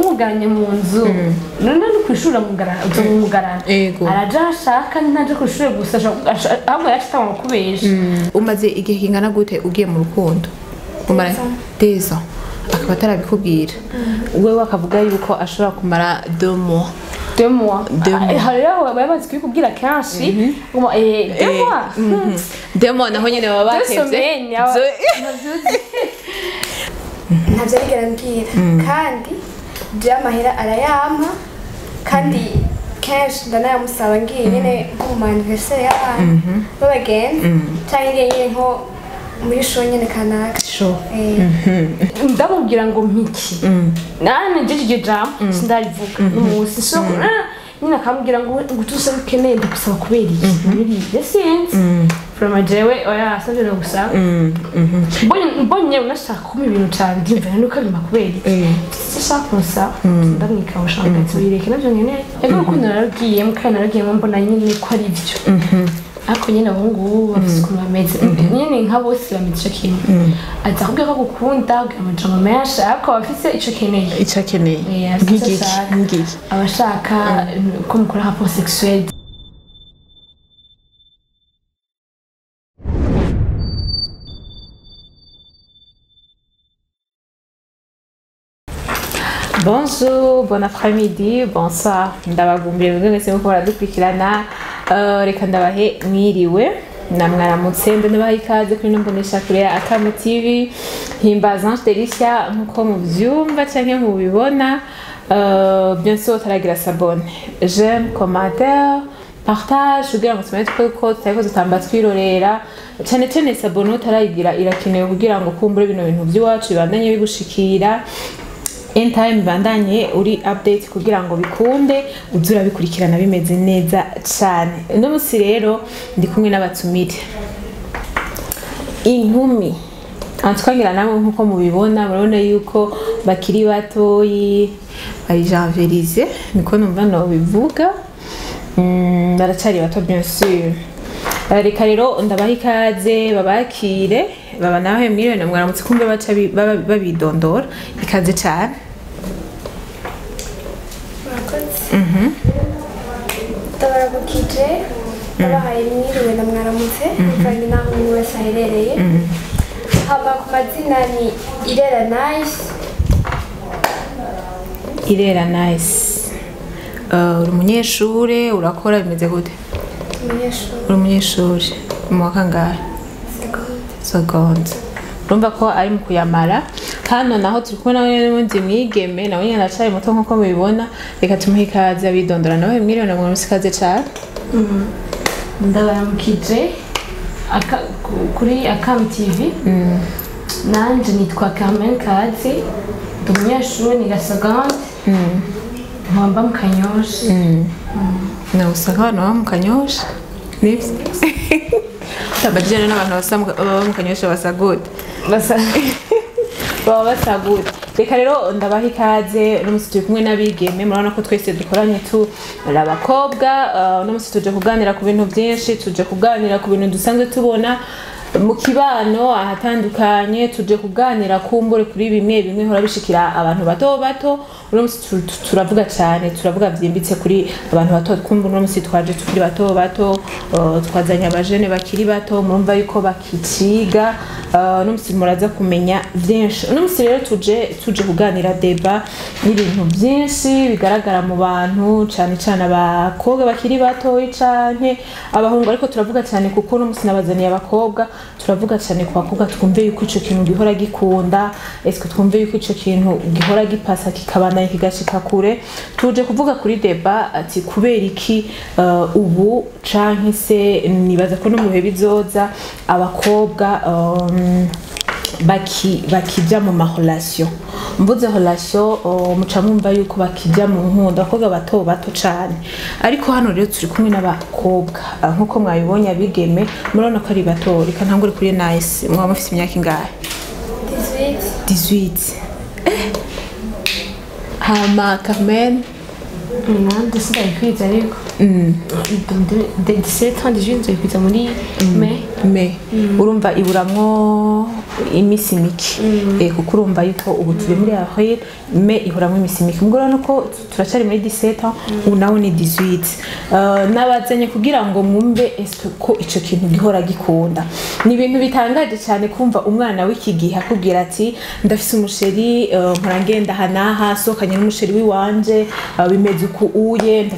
mugaranye mu nzu none no kwishura mugarana araja ashaka ntaje kwishura gusa ahubwo yashitanga kubeje umaze igihe kingana gute ugiye mu rukundo umara deza akaba atarabikubwira wewe akavuga yuko ashobora kumara 2 mois 2 mois hariho babazi kubikubwira kenshi 2 mois 2 mois naho nyene baba batevye ntabyo arigera mbwira kandi je amahera arayampa kandi kenshi ndanayamusaba ngiye nyene nko mu anniversaire y'abantu b'abagenzi canke nyene nko muri show nyene kanaka ndamubwira ngo mpiki nane jeje jam sindarivuga n'umusi so nyina akamubwira ngo gutuse ukeneye ndagusaba kubera iki muri yesense from jewe oya asabye no gusaba mbonye unashaka kuma ibintu cyane ndimva nuko ari makubera sishaka kusa ndamwika ushaka tubireke navyo nyene ego ukuntu naragiye mukana naragiye mbona nyine ko ari byo ako nyine abungu bafite bameze nyine nka bose bameze kintu aza kubwira ko gukunda amajambo menshi ariko bafite ico keneye ngiki abashaka ko mukora rapport sexuel Bonjour, bon après-midi, bonsoir. Ndabagumbiye mwese muko baradukurikirana reka ndabahe mwiriwe namwaramutse ndabaha ikaze kuri nombonesha kure Akamu TV himbaza Delicia nkuko muvyumva canke mubibona bien sûr taragira s'abonne j'aime commentaire partage kugira ngo tumenye ko tutayiko tutamba twirorera cyane cyane s'abonne tarayigira irakenewe kugira ngo kumbure bino bintu by'iwacu bibandanye bigushikira in time bandanye uri update kugira ngo bikunde uzura bikurikirana bimeze neza cyane no musi rero ndi kumwe n'abatumire inkumi antwangira namwe nkuko mubibona murabona yuko bakiri batoyi bari janverize niko numva no bivuga baracari bato bien sûr reka rero ndabaha ikaze babakire baba nawe mwiriwe na mwaramutse kumbe baca babidondora ikaze cyane ndabarabukije ndabahaye mwiriwe na mwaramutse muvanye naho umwe wese aherereye hama ku mazina ni Irera nice uri umunyeshure urakora bimeze gute uri umunyeshuri mu kangahe seconde urumva ko ari mu kuyamara hano naho turi kubona n'undi mwigeme nawe nyine aracari muto nkuko mubibona reka tumuhe ikaze abidondora nawe mwiriwe na mwaramutse ikaze cyane ndabaramukije kuri Akamu TV nanje nitwa Carmen Kazi ndi umunyeshuri ni seconde nkamba mu Kanyosha nawe usanga abantu baba mu Kanyosha nibyo tabajyana n'abantu baba mu Kanyosha basa gute baba basa gute reka rero ndabaha ikaze n'umusi turi kumwe n'abigeme murabona ko twese dukoranye turi abakobwa n'umusi tuje kuganira ku bintu byinshi tuje kuganira ku bintu dusanzwe tubona mu kibano ahatandukanye tuje kuganira kumbure kuri bimwe hora bishikira abantu bato turavuga cyane turavuga byimbitse kuri abantu bato kumva no musi twaje tukiri bato twazanya abajene bakiri bato murumva yuko bakiciga no musi muraza kumenya byinshi no musi rero tuje kuganira deba n'ibintu byinshi bigaragara mu bantu cyane abakobwa bakiri bato canke abahungu ariko turavuga cyane kuko no musi nabazaniye abakobwa turavuga cyane ku bakobwa twumve yuko ico kintu gihora gikunda eske twumve yuko ico kintu gihora gipasa kikabana kigashika kure tuje kuvuga kuri deba ati kubera iki ubu canke se nibaza ko no mu bihe bizoza abakobwa bakija mu mahorasyo mvuze horasyo muca mwumva yuko bakija mu nkundo abakobwa bato cyane ariko hano rero turi kumwe n'abakobwa nkuko mwabibonye abigeme murabona ko ari bato reka ntangure kuri nice mwaba mufite imyaka ingahe 18 hama Carmen nande sindayikwiza ariko 17 18 nzayikwiza muri mai urumva iburamwo imisi mike kuko urumva yuko ubu turi muri avril me ihoramwo imisi mike mugora nuko turacari muri 17 ubu nawe ni 18 nabazanye kugira ngo mwumve eske ko ico kintu gihora gikunda ni ibintu bitangaje cyane kumva umwana w'iki gihe akubwira ati ndafise umusheri nkora ngenda hanaha sokanye n'umusheri wiwanje bimeze uku uye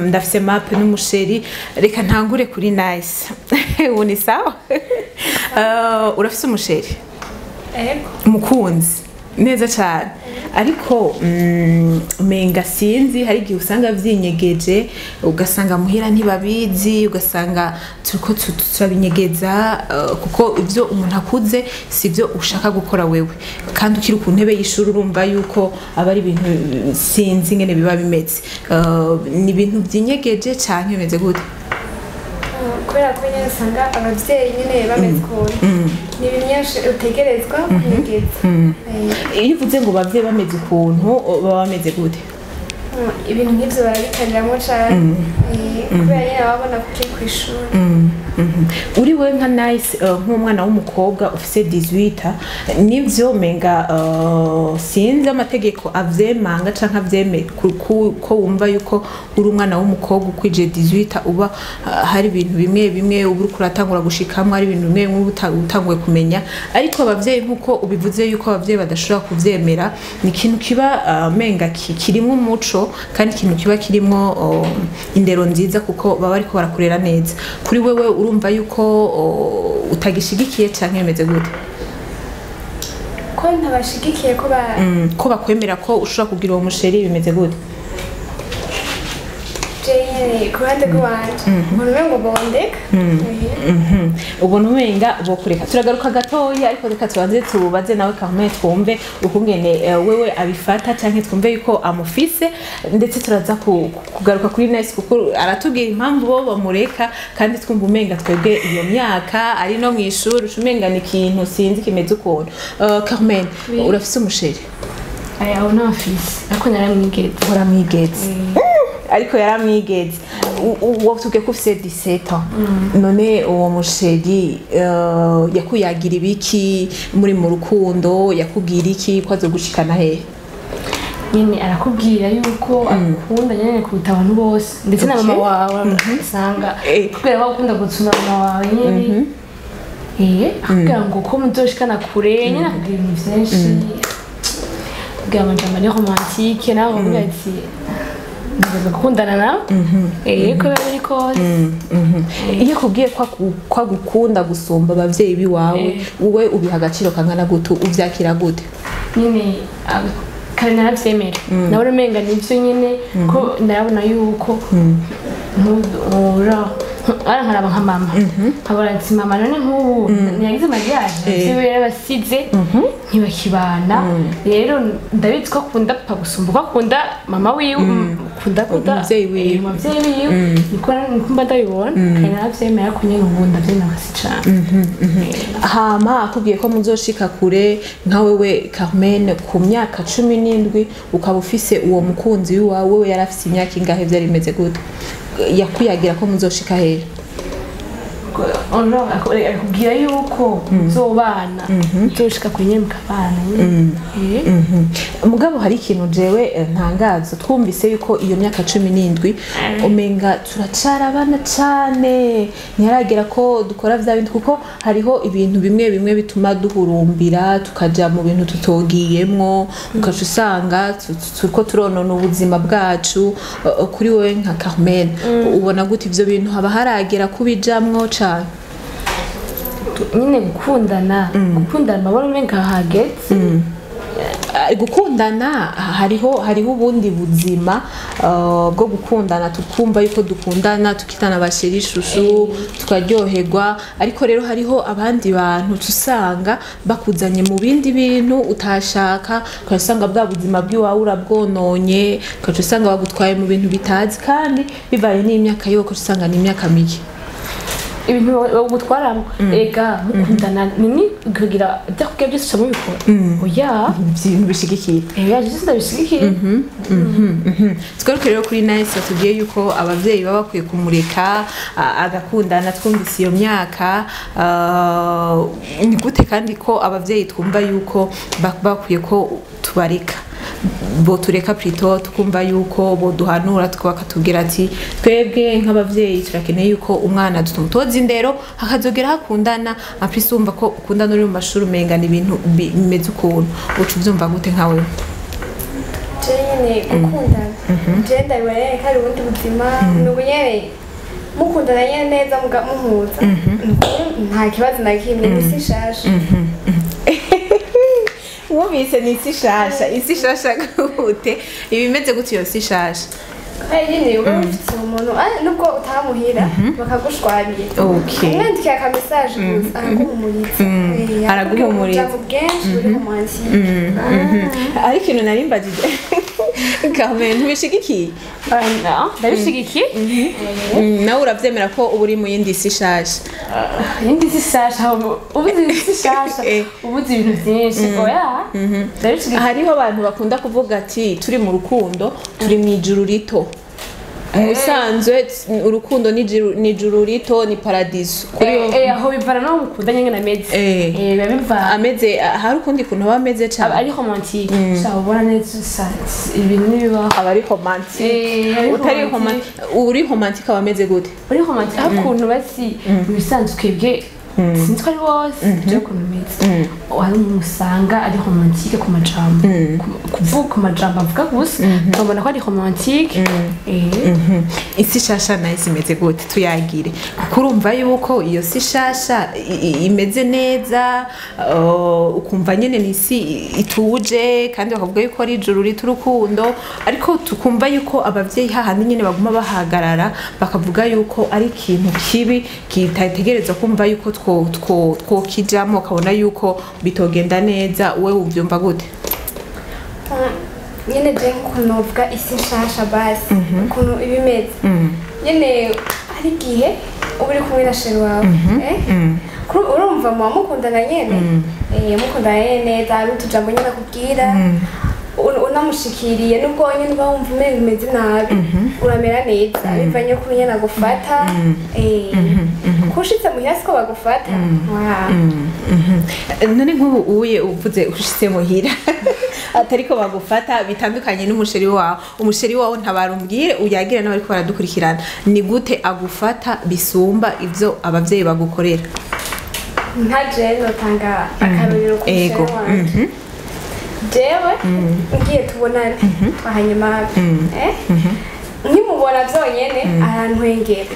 ndafise map n'umusheri reka ntangure kuri nice ubu ni sawa urafise umusheri mukunzi neza cyane ariko menga sinzi hari igihe usanga vyinyegeje ugasanga muhira ntibabizi ugasanga turiko turabinyegeza kuko ivyo umuntu akuze sivyo ushaka gukora wewe kandi ukiri ku ntebe y'ishuri urumva yuko aba ari ibintu sinzi ngene biba bimeze ni ibintu vyinyegeje canke bimeze gute kubera ko nyine usanga abavyeyi nyine bameze ukuntu ni ibintu nyinshi utegerezwa kunyegeza iyo uvuze ngo bavyeyi bameze ukuntu baba bameze gute ibintu nk'ivyo barabikaniramwo cane kubera nyine babona ko uri kw'ishuri uri we nka nice nk'umwana w'umukobwa ufise 18 nivyo menga sinzi amategeko avyemanga canke avyeme ko wumva yuko uri umwana w'umukobwa ukwije 18 uba hari ibintu bimwe bimwe uba uriko uratangura gushikamwo ari ibintu bimwe bimwe utanguye kumenya ariko abavyeyi nkuko ubivuze yuko abavyeyi badashobora kuvyemera ni ikintu kiba menga kirimwo umuco kandi ikintu kiba kirimwo indero nziza kuko baba ariko barakurera neza kuri wewe urumva yuko utagishigikiye canke bimeze gute ko ntabashigikiye ko bakwemera ko ushobora kugira uwo musheri bimeze gute ku ruhande rw'iwanje umuntu umengo bondeka ubona umenga bokureka turagaruka gatoya ariko reka tubanze tubaze nawe Carmen twumve ukungene wewe abifata canke twumve yuko amufise ndetse turaza kugaruka kuri nice kuko aratubwira impamvu bo bamureka kandi twumva umenga twebwe iyo myaka ari no mw'ishuri umenga ni ikintu sinzi kimeze ukuntu Carmen urafise umusheri aya unafise ariko naramwigeze ariko yaramwigeze watubwiye ko ufise 17 none uwo musheri yakuyagira ibiki muri mu rukundo yakubwira iki ko azogushikana hehe nyine arakubwira yuko akunda nyine kuruta abantu bose ndetse na mama wawe usanga kubera ko ukunda gutsuna mama wawe nyine akubwira ngo ko muzoshikana kure nyine akubwira ibintu vyinshi akubwira amajambo ari romantike nawe akubwira ati ndaza gukundana nawe ko biba biri kose iyo akubwiye ko agukunda gusumba abavyeyi biwawe wowe ubiha agaciro kangana gute uvyakira gute nyine kare naravyemera nawe umenga nivyo nyine ko ndabona yuko nkaraba nka mama nkabona ati mama none nk'ubu ntiyagize mariage siwe yarabasize ntibakibana rero ndabizi ko akunda papa gusumba ko akunda mama wiwe akunda umuvyeyi wiwe niko mba ndabibona kandi naravyemera ko nyine ubu ndavyemera kasi cane hama akubwiye ko muzoshika kure nka wewe Carmen ku myaka 17 ukaba ufise uwo mukunzi wiwawe wewe yarafise imyaka ingahe vyari bimeze gute yakuyagira ko muzoshika hehe akubwira yuko muzobana muzoshika kwenye mukabana mugabo hari ikintu jewe ntangazo twumvise yuko iyo myaka 17 umenga turacarabana cane ntiharagera ko dukora vya bintu kuko hariho ibintu bimwe bimwe bituma duhurumbira tukaja mu bintu tutogiyemwo ukaca usanga turiko turonona ubuzima bwacu kuri wewe nka Carmen ubona gute ivyo bintu haba haragera kubijamwo cane nyine gukundana mbabona umenga hageze gukundana hariho ubundi buzima bwo gukundana tukumva yuko dukundana tukitana abasheri shushu tukaryoherwa ariko rero hariho abandi bantu tusanga bakuzanye mu bindi bintu utashaka ukasanga bwa buzima bw'iwawe urabwononye ukaca usanga bagutwaye mu bintu bitazi kandi bibaye n'imyaka yo usanga ni imyaka mike ibintu bagutwaramo ega mukundana nini kugira byakubwiye byose mubikora oya ibintu bishigikiye oya byose ndabishigikiye twaruke rero kuri nice batubwiye yuko abavyeyi baba bakwiye kumureka agakundana twumvise iyo myaka ni gute kandi ko abavyeyi twumva yuko bakwiye ko tubareka botureka plutôt tukumva yuko boduhanura tukabakatubwira ati twebwe nk'abavyeyi turakeneye yuko umwana tumutoza indero hakazogera hakundana apisi umva ko ukundana uri mu mashuri umenga ni ibintu bimeze ukuntu uca uvyumva gute nkawe nyene gukundana je ndabiboneye ko ari ubundi buzima nubu nyene mukundana nyene neza muhuza nta kibazo na kimwe n'isi shasha wumvise ni isi shasha gute ibimeze gute iyo si shasha nyine uba ufite umuntu nubwo utamuhira bakagushwarira umwandikira aka message gusa araguhumuritsa araguhumuritsa bwinshi buri romansi ariko ikintu nari mbajije Carmen ntubishigikiye ndabishigikiye nawe uravyemera ko uba uri mu yindi si shasha yindi si shasha ubuze isi shasha ubuze ibintu byinshi oya ndabishigikiye hariho abantu bakunda kuvuga ati turi mu rukundo turi mu ijuru rito musanzwe urukundo ni ijuru rito ni paradiso kuri aho bivana no mukunda nyene ameze biva ameze hari ukundi kuntu aba ameze cyane ari romantique ubona neza ibintu nibibaho aba ari romantique utari romantique uri romantique aba ameze gute uri romantique hakuntu basi bisanzwe twebwe sinzi ko ari bose byo kunumeza hari umusanga ari romantique ku majambo kuvuga ku majambo avuga gusa ubona ko ari romantique isi shasha nayo imeze gute tuyagire kuko urumva yuko iyo si shasha imeze neza ukumva nyene ni isi ituje kandi bakavuga yuko ari ijuru rito urukundo ariko tukumva yuko abavyeyi hahandi nyene baguma bahagarara bakavuga yuko ari ikintu kibi kitategerezwa kumva yuko twokijamo ukabona yuko bitogenda neza we uvyumva gute nyene je nkuko novuga isi nshasha basi ukuntu ibimeze nyene hari igihe uba uri kumwe na sheri wawe urumva muba mukundana nyene mukundana nyene neza hari utujambo nyene akubwira unamushikiriye nubwo nyene uba wumva umenga umeze nabi uramera neza bivanye ko nyene agufata kushitse muhira siko bagufata none nk'ubu uye uvuze ushitse muhira atariko bagufata bitandukanye n'umusheri wawe umusheri wawe ntabarumbwire uyagira n'abari ko baradukurikirana ni gute agufata bisumba ivyo abavyeyi bagukorera nka je notanga akarorero ku musheri wanje jewe ngiye tubonana hanyuma nkimubona vyonyene arantwengera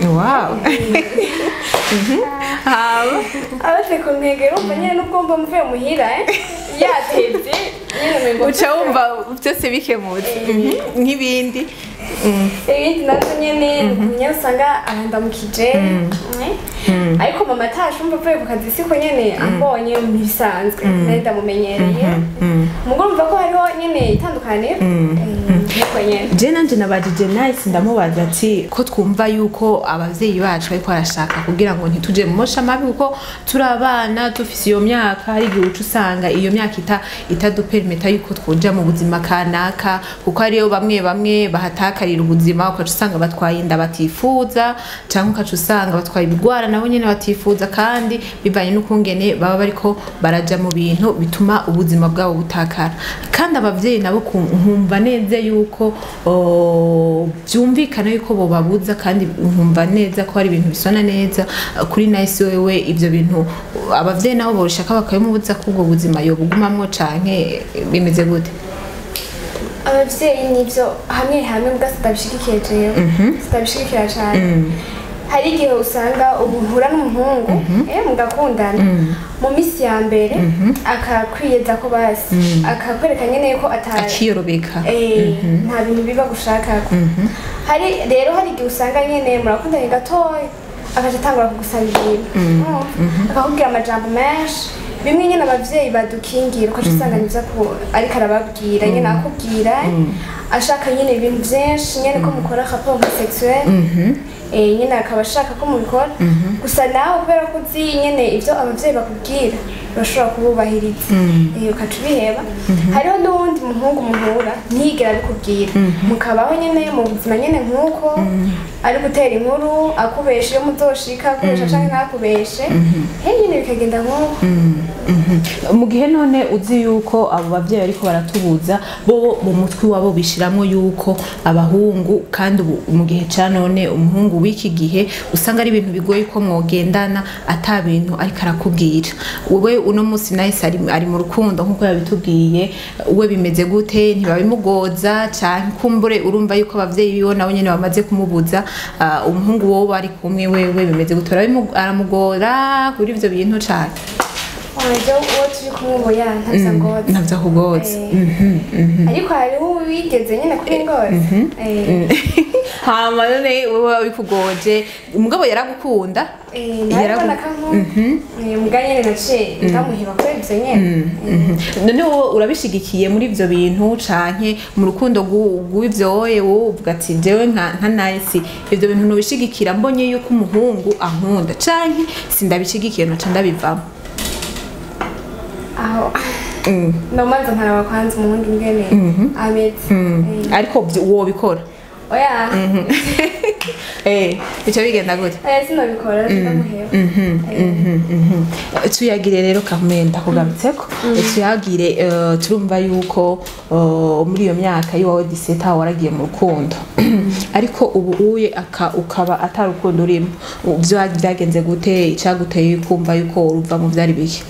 abaje kuntwengera umva nyene nubwo mba mvuye muhira yatevye uca wumva vyose bikemutse nk'ibindi ibindi navyo nyene nyene usanga arandamukije ariko mama atashumva avuye ku kazi siko nyene ambonye ntibisanzwe nari ndamumenyereye mugabo umva ko hariho nyene itandukaniro je nanje nabajije nice ndamubaza ati ko twumva yuko abavyeyi bacu bariko barashaka kugira ngo ntituje mu mosha mabi kuko turi abana dufise iyo myaka hari igihe uca usanga iyo myaka itadupermeta yuko twoja mu buzima kanaka kuko hariyo bamwe bahatakarira ubuzima ukaca usanga batwaye inda batifuza canke ukaca usanga batwaye ibigwara nabo nyene batifuza kandi bivanye n'ukungene baba bariko baraja mu bintu bituma ubuzima bwabo butakara kandi abavyeyi nabo nkumva neza yuko byumvikana yuko bo babuza kandi nkumva neza ko hari ibintu bisona neza kuri nice wewe ivyo bintu abavyeyi nabo borishaka bakabimubuza ko ubwo buzima yo bugumamwo canke bimeze gute abavyeyi nivyo hamwe mbwa sitabishigikiye jewe sitabishigikira cane hari igihe usanga uhura n'umuhungu mugakundana mu misi ya mbere akakwiyeza ko basi akakwereka nyene ko akiyorobeka nta bintu biba gushakako rero hari igihe usanga nyene murakundanye gatoya akaja atangura kugusaba ibintu akakubwira amajambo menshi bimwe nyene abavyeyi badukingira ukaca usanga nivyo ariko arababwira nyene akubwira ashaka nyene ibintu vyinshi nyene ko mukora rapport homosexuel nyine akaba ashaka ko mubikora gusa nawe kubera ko uzi nyine ibyo abavyeyi bakubwira urashobora kububahiriza ukaca ubiheba hariho n'uwundi muhungu muhura ntiyigera abikubwira mukabaho nyine mu buzima nyine nk'uko ari gutera inkuru akubesha iyo muzoshika akubesha canke ntakubeshe nyine bikagenda nk'uko mu gihe none uzi yuko abo bavyeyi ariko baratubuza bo mu mutwe wabo bishiramwo yuko abahungu kandi mu gihe ca none umuhungu w'iki gihe usanga ari ibintu bigoye ko mwogendana ata bintu ariko arakubwira wewe uno musi nahise ari mu rukundo nkuko yabitubwiye we bimeze gute ntibabimugoza canke kumbure urumva yuko abavyeyi biwe nabo nyene bamaze kumubuza umuhungu wowe bari kumwe wewe bimeze gute aramugora kuri ivyo bintu cane Ojo uwo turi kumwe ntavyo kugoza ariko hariho wigeze nyine kuri ngozi hama none wewe wabikugoje umugabo yaragukunda yarabona kanko mbwa nyene naciye ndamuheba kuri ivyo nyene none wowe urabishigikiye muri ivyo bintu canke mu rukundo rw'ivyoye wowe uvuga ati jewe nka nice ivyo bintu nubishigikira mbonye yuko umuhungu ankunda canke sindabishigikiye noca ndabivamo aho nomanza nkaraba kwanza umuhungu ingene ameze ariko wobikora oya bica bigenda gute sinabikora ndamuheba tuyagire rero kamenda kugarutseko tuyagire turumva yuko muri iyo myaka yiwawe 17 waragiye mu rukundo ariko ubu uye ukaba atarukundo urimo byagenze gute icaguteye kumva yuko uruva mu vyari biki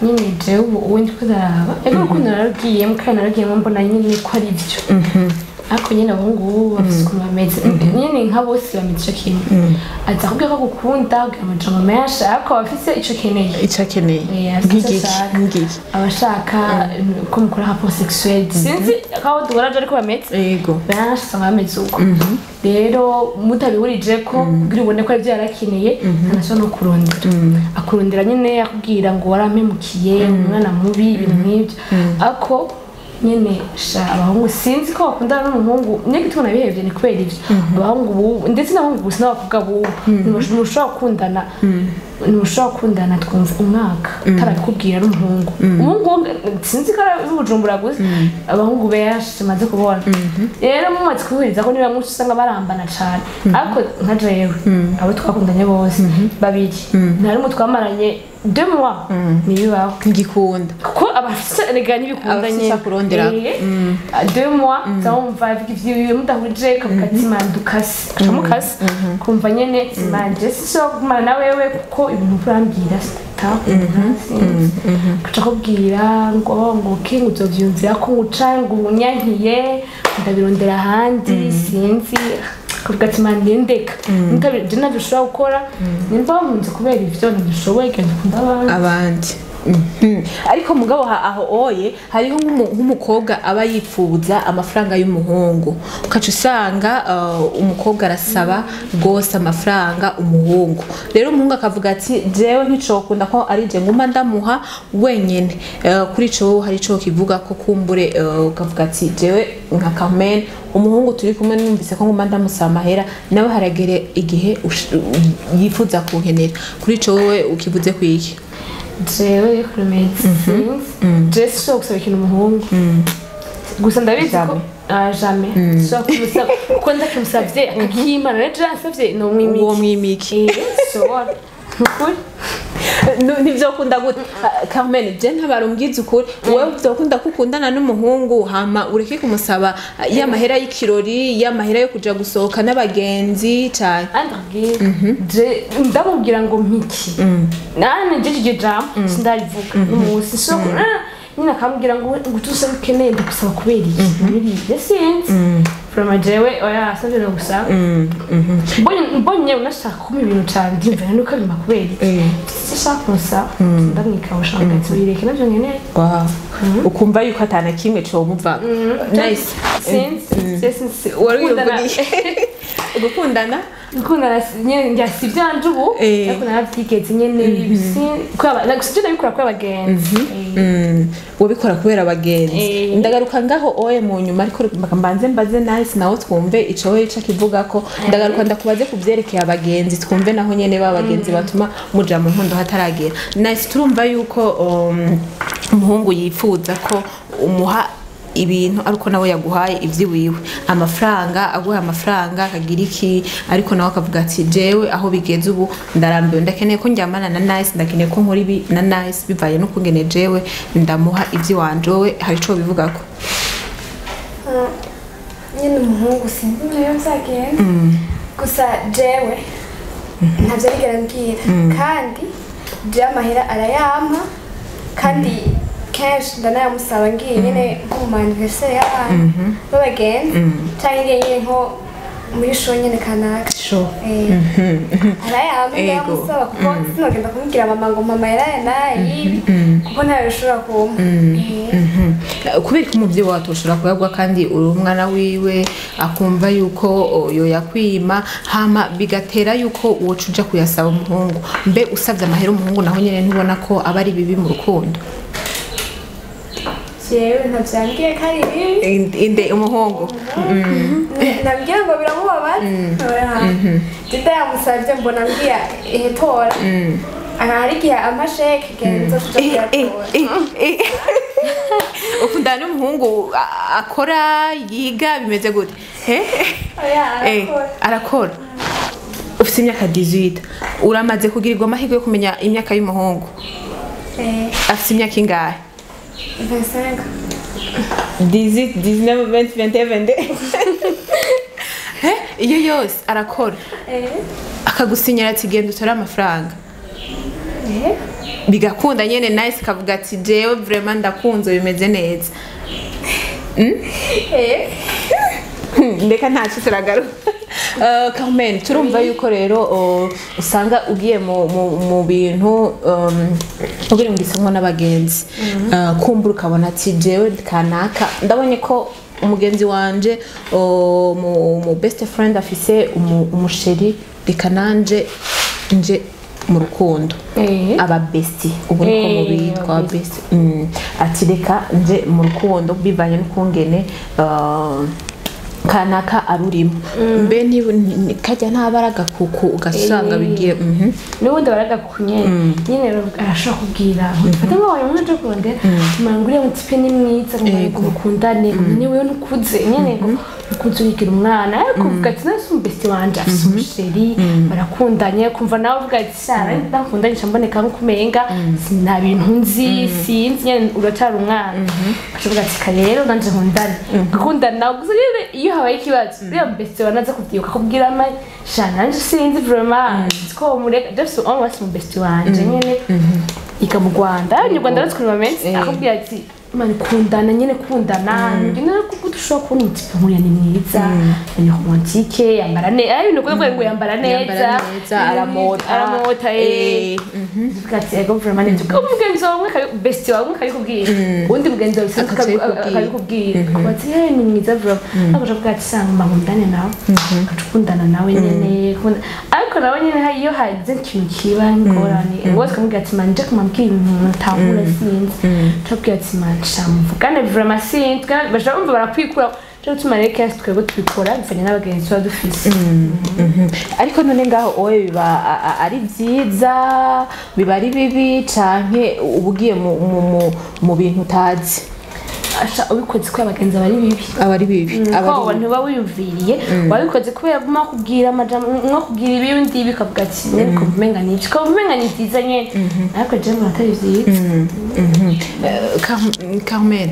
nyine jewe ubu ndi kudaraba ego urukundo narugiyemo kandi narugiyemo mbona nyine ko ari byo ariko nyine abahungu bafise ukuntu bameze nyine nka bose bameze ico kimwe aza kubwira ko gukunda kugira amajambo menshi ariko bafise ico akeneye nk'igiki abashaka ko mukora rapport sexuel sinzi aho duhoraje ariko bameze yego benshi usanga bameze uko rero mutabihurije ko kugira ubone ko arivyo yarakeneye anashobora no kurondera akurondera nyine akubwira ngo warampemukiye umwana mubi ibintu nk'ivyo ariko nyene abahungu sinzi ko bakundana n'umuhungu nyine gituma nabihevye ni kubera ivyo abahungu ndetse n'abahungu gusa n'abakobwa bubu ntimushobora gukundana twumva umwaka utarabikubwira n'umuhungu umuhungu sinzi ko ari Bujumbura gusa abahungu benshi maze kubona rero mumaze kuhuriza ko niba mwinshi usanga barambana cane ariko nka jewe abo twakundanye bose babiri nta rumwe twamaranye 2 mois nibibaho ngikunda kuko abafise erega ntibikundanye kurondera 2 mois zamva ivyo mudahuje kamukatimandukasi kamukasi kumva nyene manje siso kumara na wewe kuko ibintu kurambira kaca kubwira ngo kingu uzovyumvira ko ngucangu unyankiye ndabirondera ahandi sinzi kuvuga ati mani ndeka je navyo ushobora gukora nimba nkunze kubera ivyo ntibishoboye kandi ukunda abandi ariko mugabo aho oye hariho nk'umukobwa aba yipfuza amafaranga y'umuhungu ukaca usanga umukobwa arasaba gose amafaranga umuhungu rero umuhungu akavuga ati jewe nticokunda ko ari je nguma ndamuha wenyene kuri ico hari ico kivuga ko kumbure ukavuga ati jewe nka Carmen umuhungu turi kumwe numvise ko nguma ndamusaba amahera nawe haragere igihe yifuza kunkenera kuri ico wowe ukivuze kwiki jewe kuremeza je so gusaba ikintu umuhungu gusa ndabizi ko jamais so kumusaba ko ndakimusavye akimana rero ansavye no mwimiki uwo mwimiki so ukuri ntivyokunda gute Carmen je ntabarumbwiza ukuri wewe vyokunda kukundana n'umuhungu hama ureke kumusaba y'amahera y'ikirori y'amahera yo kuja gusohoka n'abagenzi cyane je ndamubwira ngo mpiki nane je je jam sindarivuga n'umusi so nyina akambwira ngo gutuse ukeneye ndagusaba kubera iki muri yesinzi from jewe oya asabye no gusaba mbonye unashaka kuma ibintu cyane ndimva nuko bima kubera iki sishaka gusa ndamwika ushaka tubireke navyo nkeneye ukumva yuko atana kimwe cyo muva nice since wari uvugiye gukundana nyene njasi vyanje ubu ariko naravyigeze nyene bisi sije nabikora kubera abagenzi wabikora kubera abagenzi ndagaruka ngaho oye mu nyuma ariko mbanze mbaze nice nawe twumve ico we ica kivuga ko ndagaruka ndakubaze kuvyerekeye abagenzi twumve naho nyene babagenzi batuma muja mu nkundo hataragera nice turumva yuko umuhungu yifuza ko umuha ibintu ariko nawe yaguhaye ivyiwiwe amafaranga aguha amafaranga akagira iki ariko nawe akavuga ati jewe aho bigeze ubu ndarambiwe ndakeneye ko njyamana na nice ndakeneye ko nkora ibi na nice bivaye no kungene jewe ndamuha ivyi wanje we hari ico bivugako nyine umuhungu sinzi nayo vyagenda gusa jewe ntavyo arigera mbwira kandi jewe amahera arayampa kandi kenshi ndanayamusaba ngiye nyine nko mu anniversaire y'abantu b'abagenzi canke ngiye nyine nko muri show nyine kanaka arayampa ndayamusaba kuko sinogenda kumubwira mama ngo mama yaraye kuko ntayo bishobora kumpa kubera ko umuvyeyi wawe atoshobora kuyagwa kandi uri umwana wiwe akumva yuko yoyakwima hama bigatera yuko woca uja kuyasaba umuhungu mbe usavye amahera umuhungu naho nyene ntubona ko aba ari bibi mu rukundo jewe ntavyambwiye ko ari bibi inde umuhungu nabwira ngo biramubabaza jida yamusavye mbona mbwiye tora hari igihe amasheke genzo tuja kuyatora ukundana n'umuhungu akora yiga bimeze gute arakora ufite imyaka 18 uramaze kugirirwa amahirwe yo kumenya imyaka y'umuhungu afite imyaka ingahe 25 19 20 iyo yose arakora akagusinyira ati genda utore amafaranga bigakunda nyene nice kavuga ati jewe vraiment ndakunze bimeze neza ndeka ntacu turagaruka Carmen turumva yuko rero usanga ugiye mu bintu ubiri ngisonko n'abagenzi kumbura ukabona ati jewe kanaka ndabonye ko umugenzi wanje mu best friend afise umusheri rikananje nje mu rukundo aba besti ubu niko mubitwa besti ati reka nje mu rukundo bivanye n'ukungene kanaka arurimo mbe kajya ntabaraga kuko ugasanga bigiye n'ubundi baraga kunyene nyene arashaka kubwira fata ngo wayo mwaje kunde manguriye mutipe ni mwiza ngo mukundane ni wewe nukuze nyene ngo ukuze uyigira umwana ariko uvuga ati nasi umbesti wanje afise umusheri barakundanye kumva nawe uvuga ati sara ndakundanye cyamboneka nkumenga sina bintu nzi sinzi nyene uracara umwana akavuga ati karero nanje nkundane gukundana nawe gusa iyo habaye ikibazo uriya mbesti wanaza kubyibuka kubwira ama shana nanje sinzi vraiment ko mureka just almost mu besti wanje nyene ika mu Rwanda abanyarwanda batwe bamenye akubwira ati mani kundana nyene kundana ngene kuko dushobora kubona umutima nkuriya ni mwiza ni romantique yambara neza ibintu kuko ngo yambara neza aramota bikati ego vraiment neza ko mugenzi wawe besti wawe kabikubwira undi mugenzi wawe kabikubwira kubati ni mwiza vraiment nako bwati sanga nkundane nawe akundana nawe nyene ariko nawe nyene iyo hagize ikintu kiba ngorane wose kamubwira ati manje kumambwira ibintu ntahura sinzi tubwira ati shamuvugane vraiment sinzi bashobora barakwikura cyo tumareke twego twikora bivanye n'abagenzi tuba dufise ariko none ngaho oye biba ari vyiza biba ari bibi canke ubugiye mu bintu utazi asha ubikoze ko abagenzi abari bibi ko abantu bawiyumviriye wabikoze kubera guma kubwira amajambo nko kubwira ibindi bikavuga ati nene ko umenga ni ko umenga ni byiza nyene ariko je muratari vyiza Carmen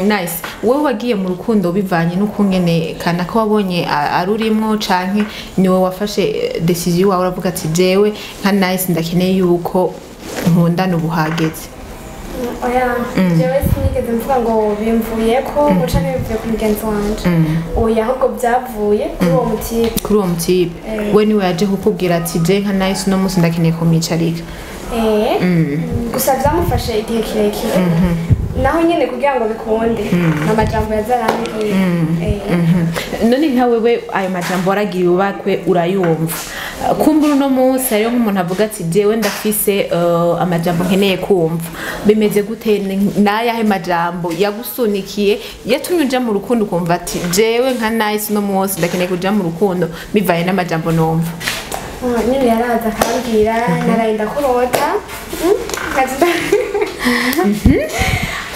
nice wowe wagiye mu rukundo bivanye n'ukungene kana ko wabonye arurimwo canke niwe wafashe decision wawe uravuga ati jewe nka nice ndakeneye yuko nkundana ubuhageze oya jewe sinigeze mvuga ngo bimvuye ko guca nibivye ku mugenzi wanje oya ahubwo byavuye kuri uwo mutipe we niwe yaje kukubwira ati je nka nice no musi ndakeneye kumwicarika gusa byamufashe igihe kirekire naho nyene kugira ngo bikunde amajambo yazarambwiye none nka wewe ayo majambo waragiye ubakwe urayumva kumbura uno munsi hariho nk'umuntu avuga ati jewe ndafise amajambo nkeneye kumva bimeze gute n'ayahe majambo yagusunikiye yatumye uja mu rukundo ukumva ati jewe nka Nice uno munsi ndakeneye kuja mu rukundo bivaye n'amajambo numva nyine yaraza akambwira nararinda kurota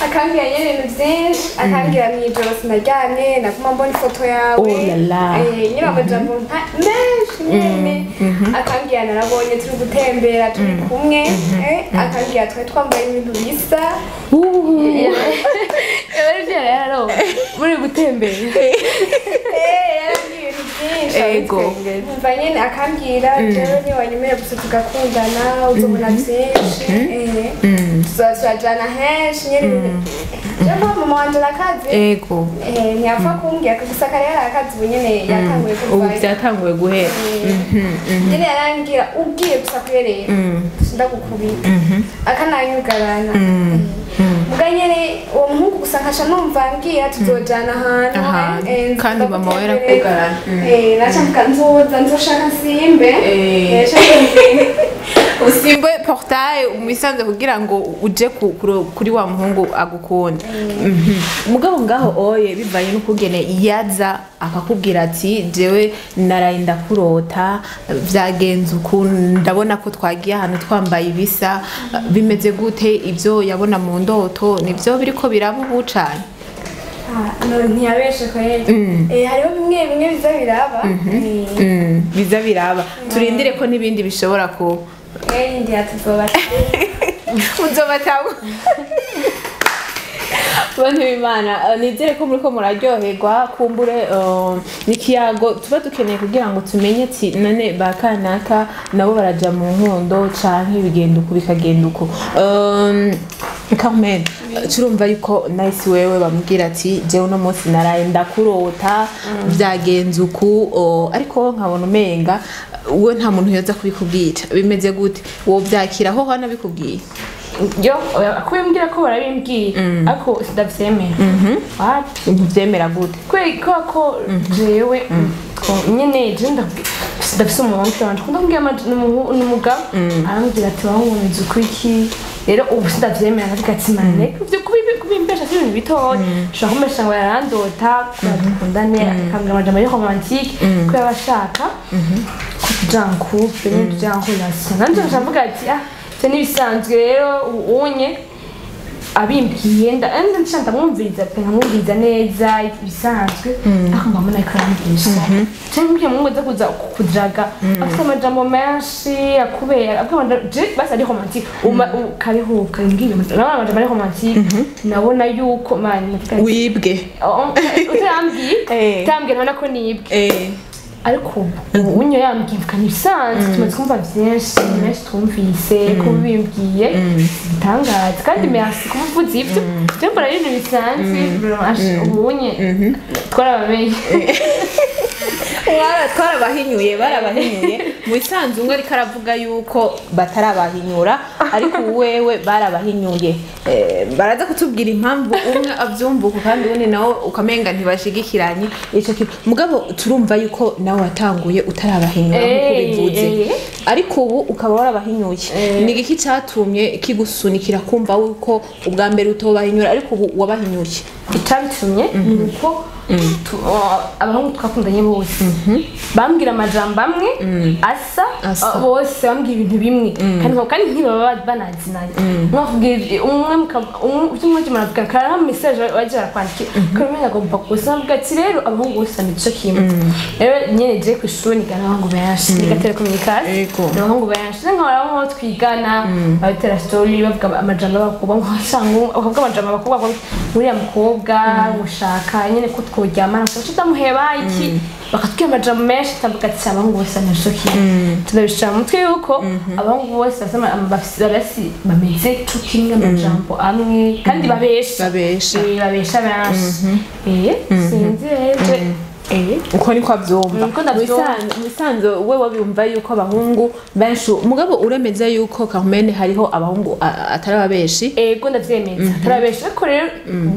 akambwira nyine ibintu byinshi akambwira mw'ijoro sinaryamye naguma mbona ifoto yawe nyine amajambo menshi nyine akambwira narabonye turi gutembera turi kumwe akambwira twari twambaye ibintu bisa rero muri gutembera yarambwiye ibintu byinshi umva nyine akambwira jewe niwanyemere gusa tugakundana uzobona byinshi tuzajana henshi nyine jewe mama wanje arakazi ntiyapfa kumbwira gusa kare yari arakazi ubu nyine yatanguye ubu byatanguye guhera nyine yarambwira ubwiye gusa kuyerera ndagukubita akananyugarana muga nyene uwo muhungu gusa nkasha numva ambwira tuzojana ahantu kandi mama we arakugarana naca mvuga nzoshaka nsimbe usimbe portail umwisanze kugira ngo uje kuri wa muhungu agukunda mugabo ngaho oye bivaye n'ukugene yaza akakubwira ati jewe nararinda kurota vyagenze uku ndabona ko twagiye ahantu twambaye ibisa bimeze gute ivyo yabona mu ndoto nivyo biriko biraba ubu cane ntiyabeshe kweli hariho bimwe biza biraba biza biraba turindire ko n'ibindi bishobora kuba yindi uzobatamu bantu b'Imana nizere ko muriko muraryoherwa kumbure n'ikiyago tuba dukeneye kugira ngo tumenye ati none bakanaka nabo baraja mu nkundo canke bigenda uko bikagenda uko Carmen turumva yuko Nice wewe bamubwira ati jewe uno munsi naraye ndakurota byagenze uku ariko nkabona umenga uwe nta muntu yoza kubikubwira bimeze gute wo byakira aho hana bikubwiye yo akubimbwira ko barabimbwiye ariko sidavyemera wapi ntuvyemera gute ko jewe nyene je ndafise umuntu wanje ndambwiye n'umugabo arambwira ati wankunze ukwiki rero ubu sindavyemera ndavuga ati mane ivyo kubimbesha si ibintu bitoya ushobora kumbesha ngo yarandota dukundane akambwira amajambo ari romantique ko yabashaka ko tuja en couple nyene tuja en relation nanje ndavuga ati se nibisanzwe rero unye abimbwiye ndamwumviriza pe nkamwumviriza neza ibisanzwe ariko mbona ko arambwirisha cyangwa mbwiye mu ngo zo kuza kudraga afite amajambo menshi akubera basi ari romantique karihuka ngiye amajambo ari romantique nabona yuko mani wibwe utambwiye nabona ko nibwe ariko unyo yambwivukana ibisanzwe tumaze kumva byinshi twumvise ko bimbwiye bitangaza kandi merci kumuvuza ivyo byo mbona ibintu bisanzwe ubunye twarabamenye twarabahinyuye barabahinyuye mu bisanzwe umwe ariko aravuga yuko batarabahinyura ariko wewe barabahinyuye baraza kutubwira impamvu umwe avyumvuka kandi ubundi nawe ukamenga ntibashigikiranye ico mugabo turumva yuko nawe watanguye utarabahinyura nkuko bivuze ariko ubu ukaba warabahinyuye ni iki cyatumye kigusunikira kumva yuko ubwa mbere utobahinyura ariko ubu wabahinyuye itabitumye nuko abahungu twakundanye bose bambwira amajambo amwe asa bose bambwira ibintu bimwe kandi ntibaba banazinanye mwakubwira umwe muravuga karaha message waje arakwandikira kamenya agomba gusanga ati rero abahungu bose nico kimwe rero nyene je ku ishuri nigana abahungu benshi niga telecommunication abahungu benshi nk'aho twigana babitera story bavuga amajambo abakobwa nk'asanga abakobwa amajambo abakobwa muri amukobwa gushaka nyene ko tworyamana ko tutamuheba iki bakatubwira amajambo menshi tavuga ati abahungu bose nico kimwe tunabishira mu mutwe yuko abahungu bose bafise bameze tukinga amajambo amwe kandi babesha benshi sinzi uko niko avyumva musanzo we wabyumva yuko abahungu benshi mugabo uremeza yuko Carmen hariho abahungu atari abeshi ego ndavyemeza atari abeshi ariko rero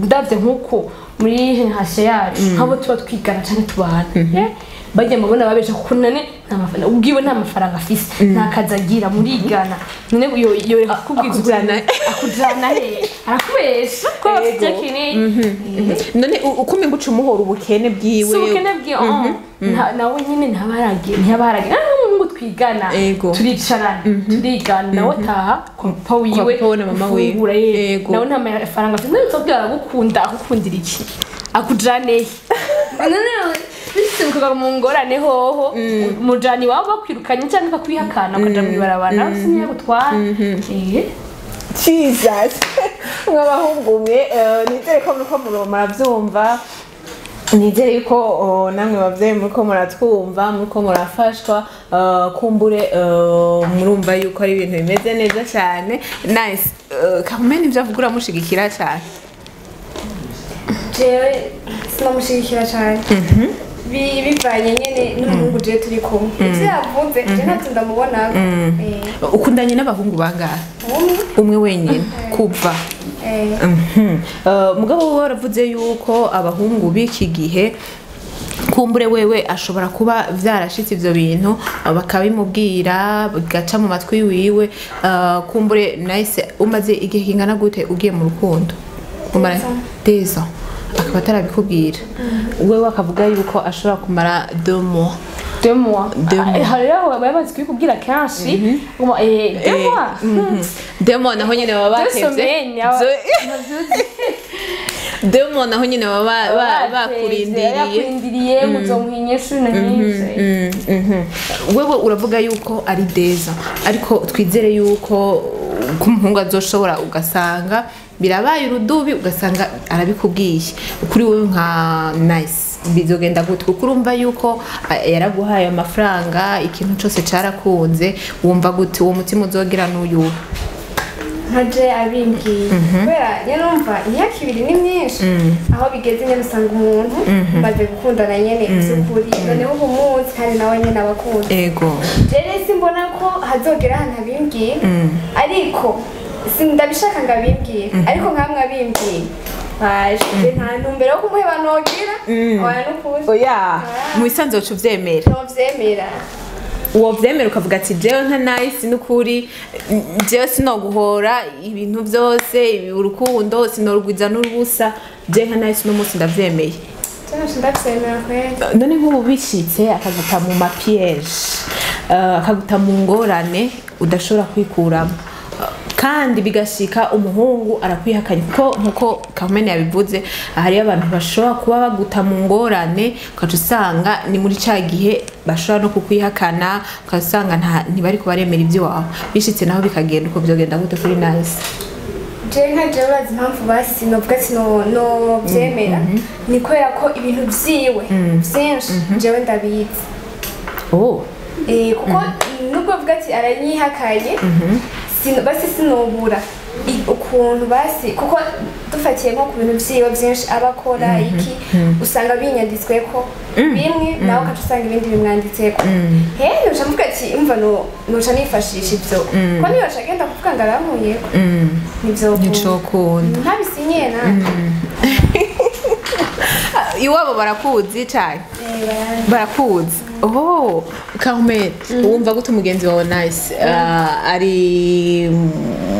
ndavye nkuko muri generation yacu nk'abo tuba twigana cyane tubana bajya mabona babesha kuko nane ubwiwe nta mafaranga afise nta kazagira murigana none yo akubwizana arakubesha ko afite kinini none ukumi nguca umuhora ubukene bwiwe ubukene bwiwe nawe nyine ntabarage ngo twigana turicarana turigana nawe taha papa wiwe na mama wiwe nawe nta mafaranga afite none tubwira agukundira iki akujane bisimuka mu ngorane hoho mujani wabo bakwirukanye cyane bakwihakana ukaja mu barabara sinya gutwara Jesus mwabahungu mwe nizere ko muriko muravyumva nizere yuko namwe bavyeyi muriko muratwumva muriko murafashwa kumbure murumva yuko ari ibintu bimeze neza cyane nice Carmen ivyo avuga uramushigikira cyane jewe sinamushigikira cyane bivanye nyene n'umuhungu je turi kumwe ivyo yavuze je ntacyo ndamubona ukundanye n'abahungu bangahe umwe wenyine kuva mugabo wowe waravuze yuko abahungu b'iki gihe kumbure wewe ashobora kuba vyarashitse ivyo bintu bakabimubwira bigaca mu matwi wiwe kumbure nice umaze igihe kingana gute ugiye mu rukundo umara deza akaba atarabikubwira wewe akavuga yuko ashobora kumara 2 mois 2 mois hariho babazi kubikubwira kenshi 2 mois naho nyene baba batevye 2 mois naho nyene baba bakurindiriye muzomuhinyeshu na nyinshi wewe uravuga yuko ari deza ariko twizere yuko kumuhungu azoshobora ugasanga birabaye urudubi ugasanga arabikubwiye kuri wewe nka nice bizogenda gute kuko urumva yuko yaraguhaye amafaranga ikintu cyose carakunze wumva gute uwo mutima uzogira n'uyu ntaje abimbwiye kubera numva imyaka 2 ni myinshi aho bigeze nyene usanga umuntu maze gukundana nyene by'ukuri noneho umuzi kandi nawe nyene abakunda ego rero simbona ko hazogera ahantu abimbwiye ariko sindabishaka ngo abimbwiye ariko nkamwe abimbwiye baje nta ntumbero yo kumuheba nogira oya n'ukuri oya mu bisanzwe uca uvyemera uwo vyemera ukavuga ati jewe nka nice n'ukuri jewe sinoguhora ibintu byose urukundo sinorugwiza n'urubusa je nka nice n'umunsi ndavyemeye none nk'ubu bishitse akaguta mu mapiège akaguta mu ngorane udashobora kwikuramo kandi bigashika umuhungu arakwihakanye kuko nkuko Carmen yabivuze hari abantu bashobora kuba baguta mu ngorane ukaca usanga ni muri ca gihe bashobora no kukwihakana ukasanga ntibari kubaremera ibyo wawe bishitse naho bikagenda uko byogenda gute kuri nice jenga jebazi impamvu basi novuga ati no byemera ni kubera ko ibintu vyiwe byinshi jewe ndabizi kuko nubwo vuga ati aranyihakanye basi sinobura ukuntu basi kuko dufatiye nko ku bintu vyiwe byinshi abakora iki usanga binyanditsweko bimwe nawe ukaca usanga ibindi bimwanditseko noca mvuga ati imva noca nifashisha ivyo ko niyo aca agenda kuvuga ngo arankuyeko nicokunda ntabisinyiye nawe iwabo barakuzi cyane barakuzi Carmen wumva gute umugenzi wawe nice ari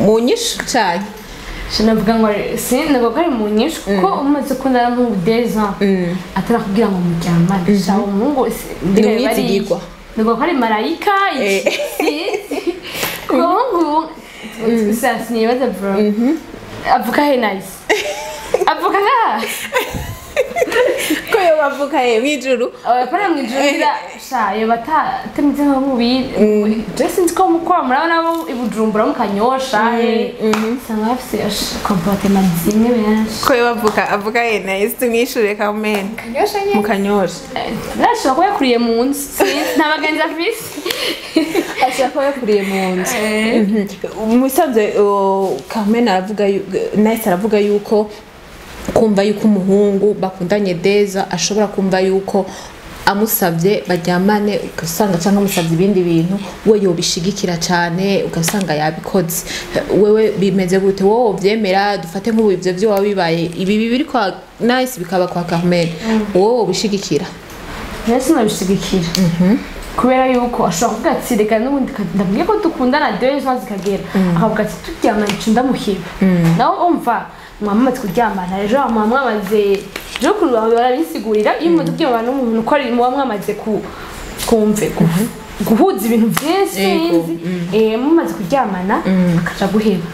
mu nyishu cyane sinavuga ngo sinavuga ko ari mu nyishu kuko umaze kundana nk'ubudeza atarakubwira ngo muryamane shawo mungu ndimwizigirwa ndavuga ko ari marayika kongu sasa nibaza bro avuka he nice avuka nga ko yo bavuka he mwijuru abapara mwijuru sha yo batameze nko mubi just nko mukora murabona bo ibujumbura mukanyosha sanga afise comportement zimwe benshi ko yo avuka he nice tumwishure Carmen kanyosha nye mukanyosha nasho ko yakuriye mu nsi nabagenza afise ashaka ko yakuriye mu nsi musanze Carmen aravuga nice aravuga yuko kumva yuko umuhungu bakundanye deza ashobora kumva yuko amusavye baryamane ugasanga cyangwa amusavye ibindi bintu we yobishigikira cyane ugasanga yabikoze wewe bimeze gute wowe uvyemera dufate nk'ubu ivyo byo wabibaye ibi biri kwa nice bikaba kwa Carmen wowe ubishigikira nese nabishigikira kubera yuko ashobora kuvuga ati reka n'ubundi ndabwiye ko dukundana dewe zo zikagera akavuga ati turyamana ico ndamuhiba nawe umva mwamaze kuryamana ejo mwamaze jo kuntu barabisigurira iyo muzi kuryamana n'umuntu ko ari mwamaze kumve guhuza ibintu byinshi mumaze kuryamana akaja guheba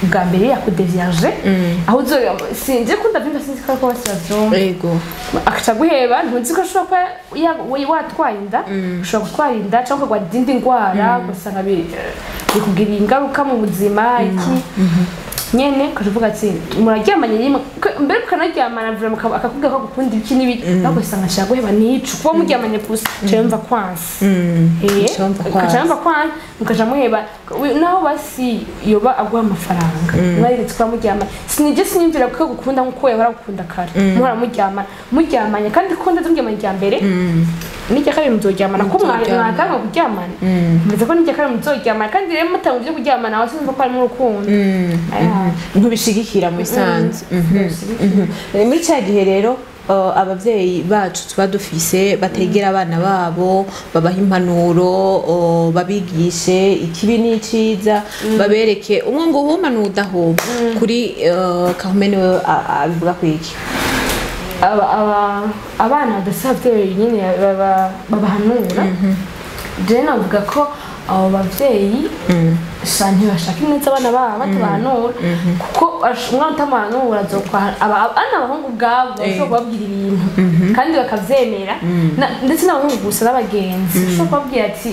bwa mbere yakudevyaje aho uzo sinje ko ndavyumva sinzi ko basazoma yego akaja guheba ntuzi ko ashobora watwaye inda ushobora gutwara inda cyangwa ukagwa izindi ndwara ugasanga bikugira ingaruka mu buzima iki nyene kavuga ati muraryamanye rimwe mbere ukanaryamana vura akakubwira ko gukunda iki nibi nako usanga ashaka guheba nico kuba muryamanye gusa cyumva kwansi kacamba kwansi mukaja muheba naho basi yoba agwa amafaranga mwaretse kwa muryamana sinije sinimvira ko gukunda nkuko yahora gukunda kare muhora muryamanye kandi kunda turyamanye rya mbere nijya kare muzoryamana ko mwatanga kuryamana mbize ko nijya kare muzoryamana kandi rero mutangu byo kuryamana wasinze ko ari mu rukundo ntubishigikira mu isanzu muri cya gihe rero abavyeyi bacu tuba dufise bategera abana babo babaha impanuro babigishe ikibi n'iciza babereke umwe ngo uhuma n'udahoma kuri Carmen we abivuga kwiki abana badasavye nyine babahanura je navuga ko abo bavyeyi shanti bashaka neza abana babo batabanura kuko umwana utamanura azokwa abana abahungu bwabo bashobora kubabwira ibintu kandi bakavyemera ndetse n'abahungu gusa n'abagenzi bashobora kubabwira ati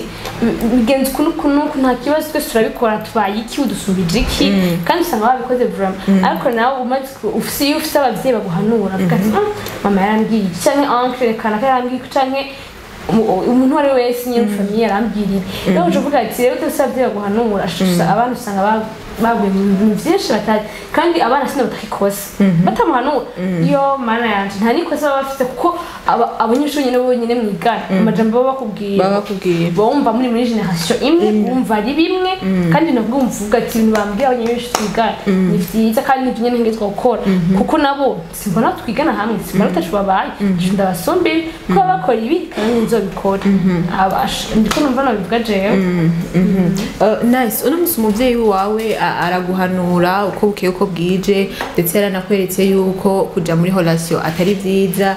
bigenze kunuku nta kibazo twese turabikora tubaye iki udusubije iki kandi usanga babikoze vraiment ariko nawe umaze ufise abavyeyi baguhanura avuga ati mama yarambwiye iki canke oncle kanaka yarambwiye iki canke umuntu wari wese nyine famille yarambwiriye rero uvuga ati rero dusabye baguhanura abantu usanga baguye mu byinshi batari kandi abana sino batakikosa batamuhanura iyo mana yanje nta nikosa baba bafite kuko abanyeshuri nyine bonyine mwigana amajambo baba bakubwiye bomba muri generation imwe bumva ari bimwe kandi nabwo umvuga ati bambwiye abanyeshuri twigana ni byiza kandi ni nyine ngezwa gukora kuko nabo simbona twigana hamwe simbona tashubabaye ndabasombe ko bakora ibi kandi nzobikora abasha ndiko numva nabivuga jewe nice uno musi umuvyeyi wawe araguhanura uko bukeye uko bwije ndetse yaranakweretse yuko kuja muri relation atari vyiza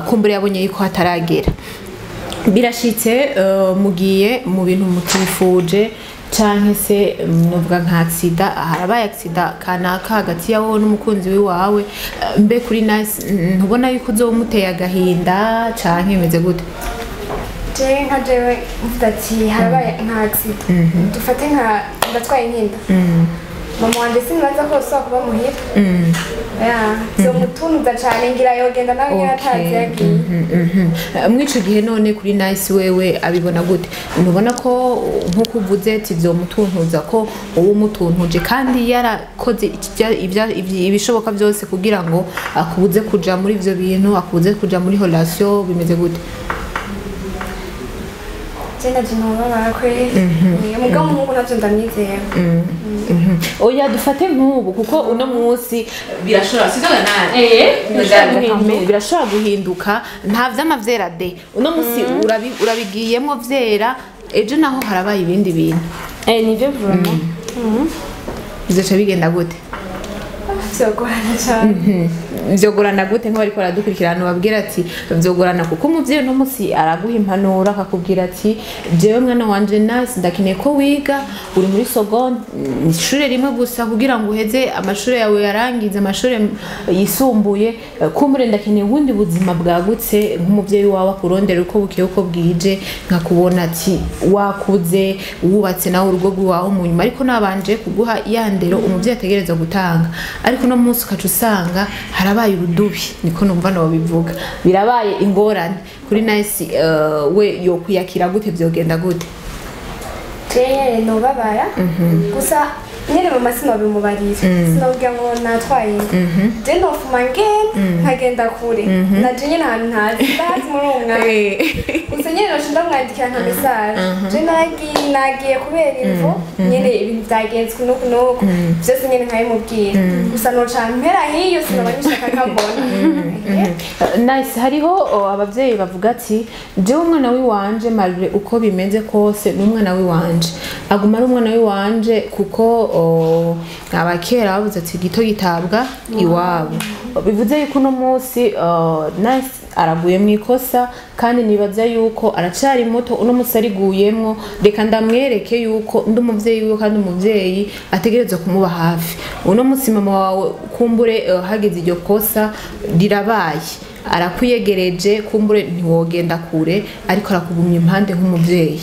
kumbure yabonye yuko hataragera birashitse mugiye mu bintu mutifuje canke se novuga nka accident harabaye accident kanaka hagati yawo n'umukunzi wawe mbe kuri nice ntubona yuko uzomuteye agahinda canke imeze gute nka jewe mvuga ati harabaye nka accident dufate nka ndatwaye inkinda mama wanje sinibaza ko ushobora kuba muhira zomutunza cane ngira yogenda nawe yaratazi yagiye mwico gihe none kuri nice wewe abibona gute ntubona ko nkuko uvuze ati vyomutuntuza ko uwo mutuntuje kandi yarakoze ibishoboka byose kugira ngo akubuze kuja muri ivyo bintu akubuze kuja muri relation bimeze gute Jena jinoba bakwe umugabo umuhungu navyo ndamwizeye oya dufate nk'ubu kuko uno munsi birashobora birashobora guhinduka nta vy'amavyera de uno munsi urabigiyemo vyera ejo naho harabaye ibindi bintu nivyo vraiment bizoca bigenda gute vyogorana cyane vyogorana gute nk'abari ko baradukurikirana babwira ati vyogorana kuko umuvyeyi no musi araguha impanuro akakubwira ati jewe mwana wanje nasi ndakeneye ko wiga uri muri seconde ishure rimwe gusa kugira ngo uheze amashuri yawe yarangize amashuri yisumbuye kumbure ndakeneye ubundi buzima bwagutse nk'umuvyeyi wawe akurondera uko bukeye uko bwije nkakubona ati wakuze wubatse nawe urugo rwawe mu nyuma ariko nabanje kuguha yandero umuvyeyi ategereza gutanga ariko no munsi ukaca usanga harabaye urudubi niko numva no bivuga birabaye ingorane kuri nice we yo kuyakira gute vyogenda gute no babara gusa nyene mama sinobimubarira sinobwira ngo natwaye je nofuma ngenda nkagenda kure naje nyene ahantu ntazi ndazi muri uwo mwaka gusa nyene noca ndamwandikira nka message je nagiye kubera imvo nyene ibintu vyagenze kunuku nuku vyose nyene nkabimubwira gusa noca mpera hiyo sinoba ngishaka kambona. Nice. Hariho abavyeyi bavuga ati jewe umwana wiwanje malgré uko bimeze kose n'umwana wiwanje aguma ari umwana wiwanje kuko abakera bavuze ati gito gitabwa iwabo, bivuze yuko uno munsi Nice araguye mu ikosa kandi nibaza yuko aracari muto uno munsi ariguyemwo, reka ndamwereke yuko ndi umuvyeyi wiwe kandi umuvyeyi ategerezwa kumuba hafi. Uno munsi mama wawe kumbure hageze iryo kosa rirabaye arakwiyegereje kumbure ntiwogenda kure ariko arakugumya impande nk'umuvyeyi,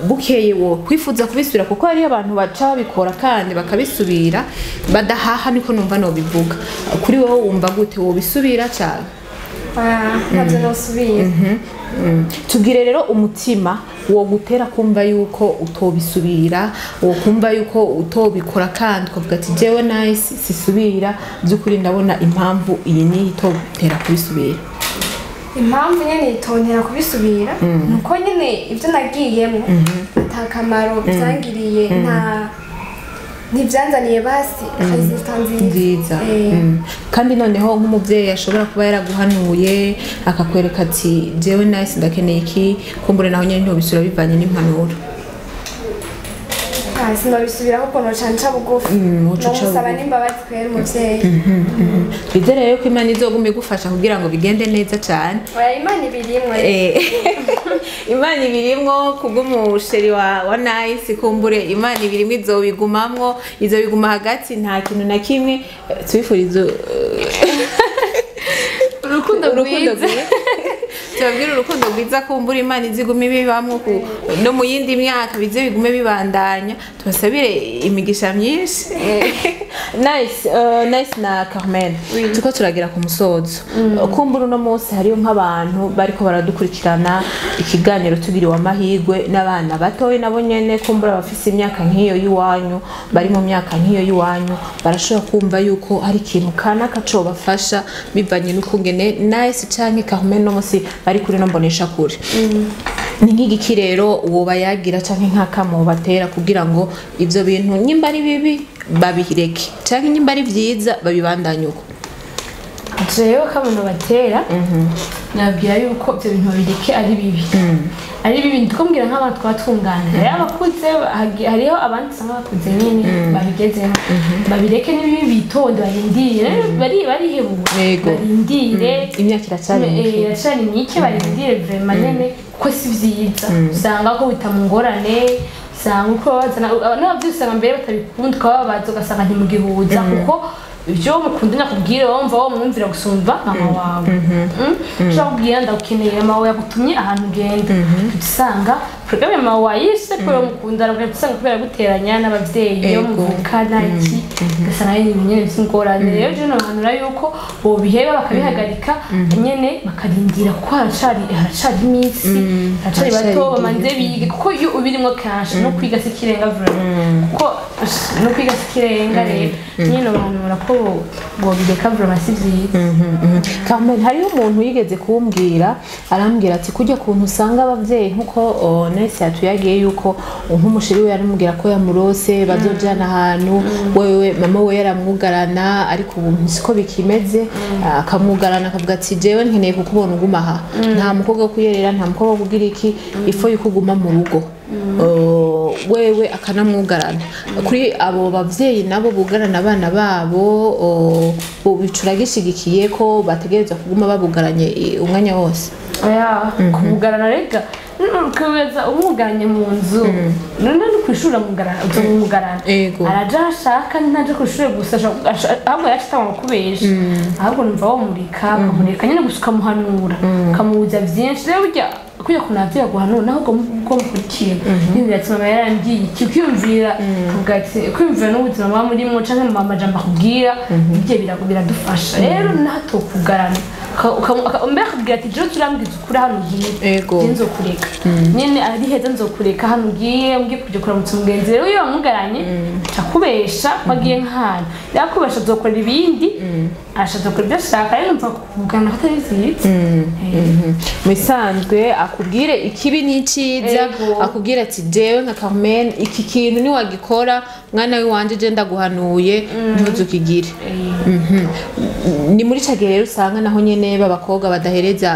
bukeye wo kwifuza kubisubira kuko hari abantu baca babikora kandi bakabisubira badahaha, niko numva no bivuga. Kuri wowe wumva gute, wo bisubira cyane? ntabyo nosubira. Tubwire rero umutima wo gutera kumva yuko utobisubira, wo kumva yuko utobikora kandi ukavuga ati jewe Nice sisubira by'ukuri ndabona impamvu iyi ni itotera kubisubira. Impamvu nyene itontera kubisubira nuko nyene ivyo nagiyemo atakamaro byangiriye ntibyanzaniye basi nziza. Kandi noneho nk'umuvyeyi ashobora kuba yaraguhanuye akakwereka ati jewe Nice ndakeneye iki, kumbure naho nyene ntobisubira bivanye n'impanuro. sinobisubira kuko noca nca bugufi nomusaba n'imbabazi kwera umuvyeyi. Bizere yuko Imana izoguma igufasha kugira ngo bigende neza cyane. Oya Imana ibirimwo. Imana ibirimwo kubw'umusheri wa Nice, kumbure Imana ibirimwo izobiguma hagati, nta kintu na kimwe twifuriza urukundo rwiza. Tubabwira urukundo rwiza kumbura Imana izigume bibamwo no mu yindi myaka bize bigume bibandanya, tubasabire imigisha myinshi. Nice na Carmen tuko turagira ku musozo. Kumbura uno munsi hariyo nk'abantu bariko baradukurikirana ikiganiro tugiriwe amahirwe n'abana batoye nabo nyene kumbura bafise imyaka nk'iyo yiwanyu, bari mu myaka nk'iyo yiwanyu, barashobora kumva yuko hari ikintu kanaka co bafasha bivanye n'ukungene Nice canke Carmen no munsi bari kuri no mbonesha kure. Ni nk'igiki rero woba yagira canke nk'akamo batera kugira ngo ivyo bintu nyimba ari bibi babireke canke nyimba ari vyiza babibandanye uko? Jewe kamuntu batera nabwira yuko ivyo bintu babireke ari bibi. Ari bibi ndikumbwira nk'abantu twatungana rero abakuze hariho abandi usanga bakuze nyene babigezemo, babireke n'ibibi bitonde barindire barihebura barindire imyaka iracari mike barindire vraiment nyene ko si vyiza usanga ko bitamungorane, usanga uko bazana n'abavyeyi usanga mbere batabikunda ukababaza ugasanga ntimugihuza kuko ibyo mukunda nakubwira wumva wo mwumvira gusumba mama wawe. Ushobora kubwira ndagukeneye mama wawe yagutumye ahantu ugenda, usanga programme mama wawe yise ko mukunda usanga kubera guteranya n'abavyeyi yo muvukana iki gasana nyene by'ingorane. Rero je nabanura yuko bo biheba bakabihagarika nyene bakarindira ko haracari iminsi haracari bato bamanze bige kuko iyo ubirimwo kanshi no kwiga sikirenga vraiment kuko no kwiga sikirenga rero nyene abantu barako bo bideka vraiment si vyiza. Carmen hariho umuntu yigeze kumbwira arambwira ati kujya kuntu usanga abavyeyi nkuko Nice yatuyagiye yuko nk'umushiri we yaramubwira ko yamurose bazojana ahantu, wewe mama we yaramwugarana ariko ubu siko bikimeze, akamwugarana akavuga ati jewe nkeneye kukubona uguma aha, nta mukobwa wo kuyerera nta mukobwa wo kugira iki, ifo yuko uguma mu rugo. Wewe akanamwugarana. Kuri abo bavyeyi nabo bugarana abana babo bicura gishigikiye ko bategereza kuguma babugaranye umwanya wose? Oya kubugarana rega ukabeza umuganye mu nzu none kwishura mugarana araja ashaka ntaje kwishura gusa ahubwo yashitama kubesha ahubwo numva wo murika nyene gusuka muhanura kamubuza vyinshi rero burya kujya kunavira guhanura naho ubwo mukurikiye n'ibirati mama yarangiye kwiyumvira kwiyumvira n'ubuzima mama muri mwo canke mama jambo akubwira ibyo biradufasha rero nato kugarana mbere akabwira ati jewe turambwiza ukuri hano ugiye nzokureka nyene ari heza nzokureka hano ugiye kuja kuramutsa umugenzi rero iyo wamugaranye akubesha wagiye nk'ahantu yakubesha azokorera ibindi ashaka ibyo ashaka rero mva kuvugana atari vyiza misanzwe akubwire ikibi n'iciza akubwira ati jewe nka Carmen iki kintu ni wagikora mwana wanje je ndaguhanuye ntuzukigire ni muri cage rero usanga naho nyene babakobwa badahereza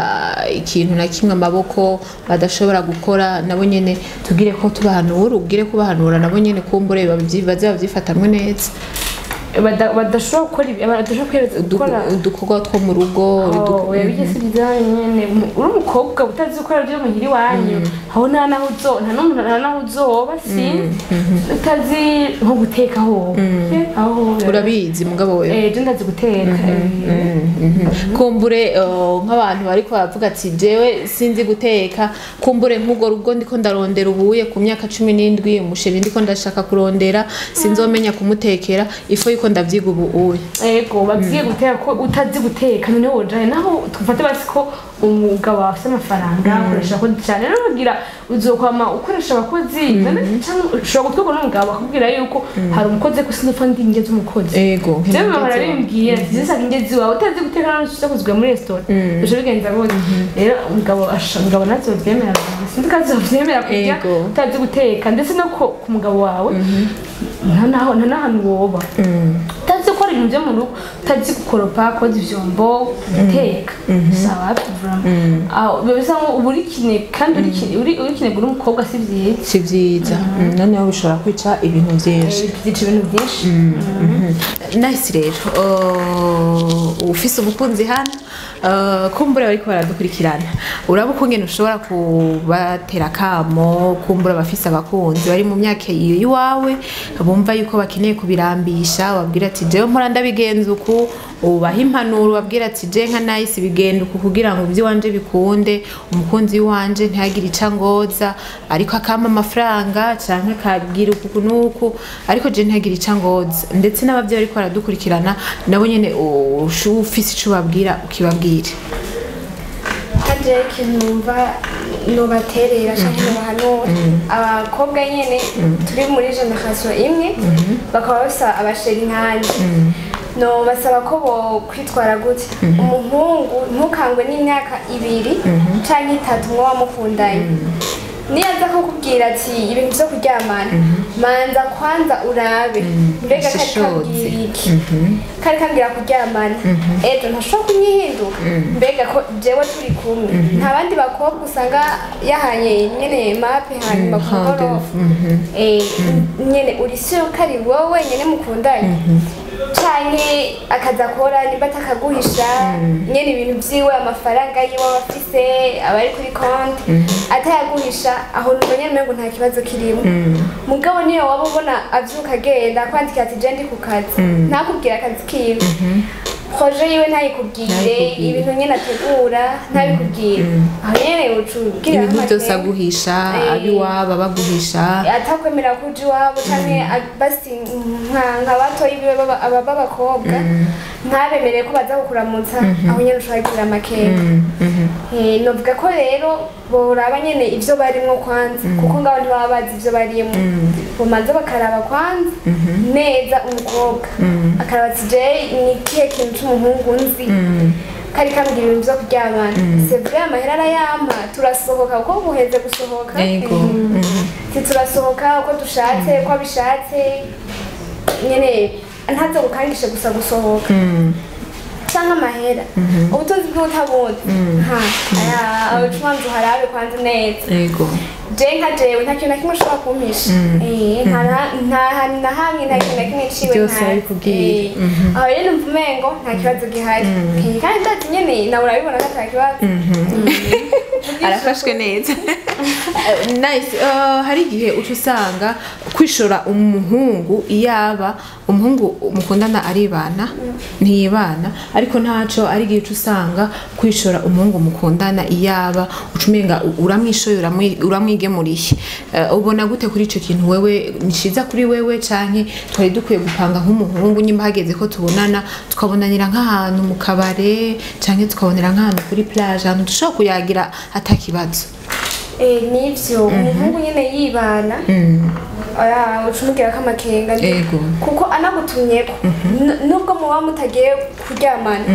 ikintu na kimwe amaboko badashobora gukora nabo nyene tugire ko tubahanura ubwire kubahanura nabo nyene kumbure babyifatamwe neza badashobora gukora udukorwa two mu rugo bigeze bizanye uri umukobwa utazi gukora byo muhiri wanyu aho nta naho uzoba utazi nko guteka aho urabizi mugabo wewe je ndazi guteka kumbure nk'abantu bariko baravuga ati jewe sinzi guteka kumbure nk'ugo rugo ndiko ndarondera ubuye ku myaka 17 umusheri ndiko ndashaka kurondera sinzomenya kumutekera ifo ko ndavyiga ubu ego bagiye guteka ko utazi guteka none wojaye naho tufate basi ko umugabo afite amafaranga akoresha ko cyane rero bagira uzokwama ukoresha abakozi ushobora gutwego n'umugabo akubwira yuko hari umukozi ko sinopfa ndinge z'umukozi ego rero bahora bimbwiye zisa ingezi wawe utazi guteka none ushobora muri restaurant ushobora bigenza gute rero umugabo nazo byemera sinzi kazo byemera kujya utazi guteka ndetse no ku mugabo wawe nta hantu woba utazi gukora ibintu byo mu rugo utazi gukoropa koza ivyombo guteka sawa bisa uburikine kandi urikine guri umukobwa si vyiza noneho bishobora kwica ibintu vyinshi nice rero ufise umukunzi hano kumbura bariko baradukurikirana uraba ukungene ushobora kubatera kamo kumbura bafise abakunzi bari mu myaka iwawe bumva yuko bakeneye kubirambisha babwira ati jewe mpora ndabigenza uku ubaha impanuro babwira ati je nka nice bigenda uku kugira ngo ivyo wanje bikunde umukunzi wanje ntihagire icangoza ariko akama amafaranga canke kagira uku nuku ariko je ntihagire icangoza ndetse n'abavyeyi bariko baradukurikirana nabo nyene ufise ico babwira ukibabwira kaje kinumva no baterera cyangwa bahanura abakobwa nyene turi muri generation imwe bakaba basa abasheri nkanje no basaba ko bo kwitwara gute umuhungu ntukangwe n'imyaka 2 canke 3 mwo wamukundanye niyaza kukubwira ati ibintu byo kuryamana manza kwanza urabe mbega kari kabwira kuryamana ejo ntashobora kunyihinduka mbega ko jewe turi kumwe nta bandi bakobwa usanga yahanye nyene mapi hanyuma kuhoro nyene uri sure kari wowe nyene mukundanye canke akaza kora niba atakaguhisha nyene ibintu vyiwe amafaranga yiwe bafise abari kuri konti atayaguhisha aho nubonye mengo nta kibazo kirimo mugabo niyo waba ubona avyuka agenda kwandika ati je ndi ku kazi ntakubwira akazi kiwe projet yiwe ntayikubwire ibintu nyene ategura ntabikubwire aho nyene ucubwira ibintu byose aguhisha abiwaba baguhisha atakwemera kuja iwabo canke basi nka batoyi biwe ababakobwa ntabemereye ko baza kukuramutsa aho nyene ushobora kugira amakenga novuga ko rero boraba nyene ivyo barimwo kwanza kuko ngaho ntibaba bazi ivyo barimo bomanza bakaraba kwanza neza umukobwa akaraba ati je ni kihe kintu c'umuhungu nzi kari kambwira ibintu vyo kuryamana c'est vrai amahera arayampa turasohoka uko buheze gusohoka turasohoka uko dushatse uko abishatse nyene ntaze gukangishe gusa gusohoka cyangwa amahera ubutunzi bw'utabundi aho cumanza uharabe kwanza neza je nka jewe nta kintu na kimwe ushobora kumpisha nta hamwe nta kintu na kimwe nciwe aho rero numva umengo nta kibazo gihari kandi ndazi nyene nawe urabibona ko ata kibazo arafashwe neza nice hari igihe uca usanga kwishora umuhungu iyaba umuhungu mukundana aribana ntiyibana ariko ntaco ari gihe usanga kwishora umuhungu mukundana iyaba ucumenga uramwishoye uramwigemuriye ubona gute kuri ico kintu wewe nishiza kuri wewe canke twari dukwiye gupanga nk'umuhungu nyimba hageze ko tubonana tukabonanira nk'ahantu mu kabare canke tukabonera nk'ahantu kuri plage ahantu dushobora kuyagira atakibazo nivyo umuhungu nyene yibana ucumubwira ko amakenga kuko anagutumyeko nubwo muba mutagiye kuryamana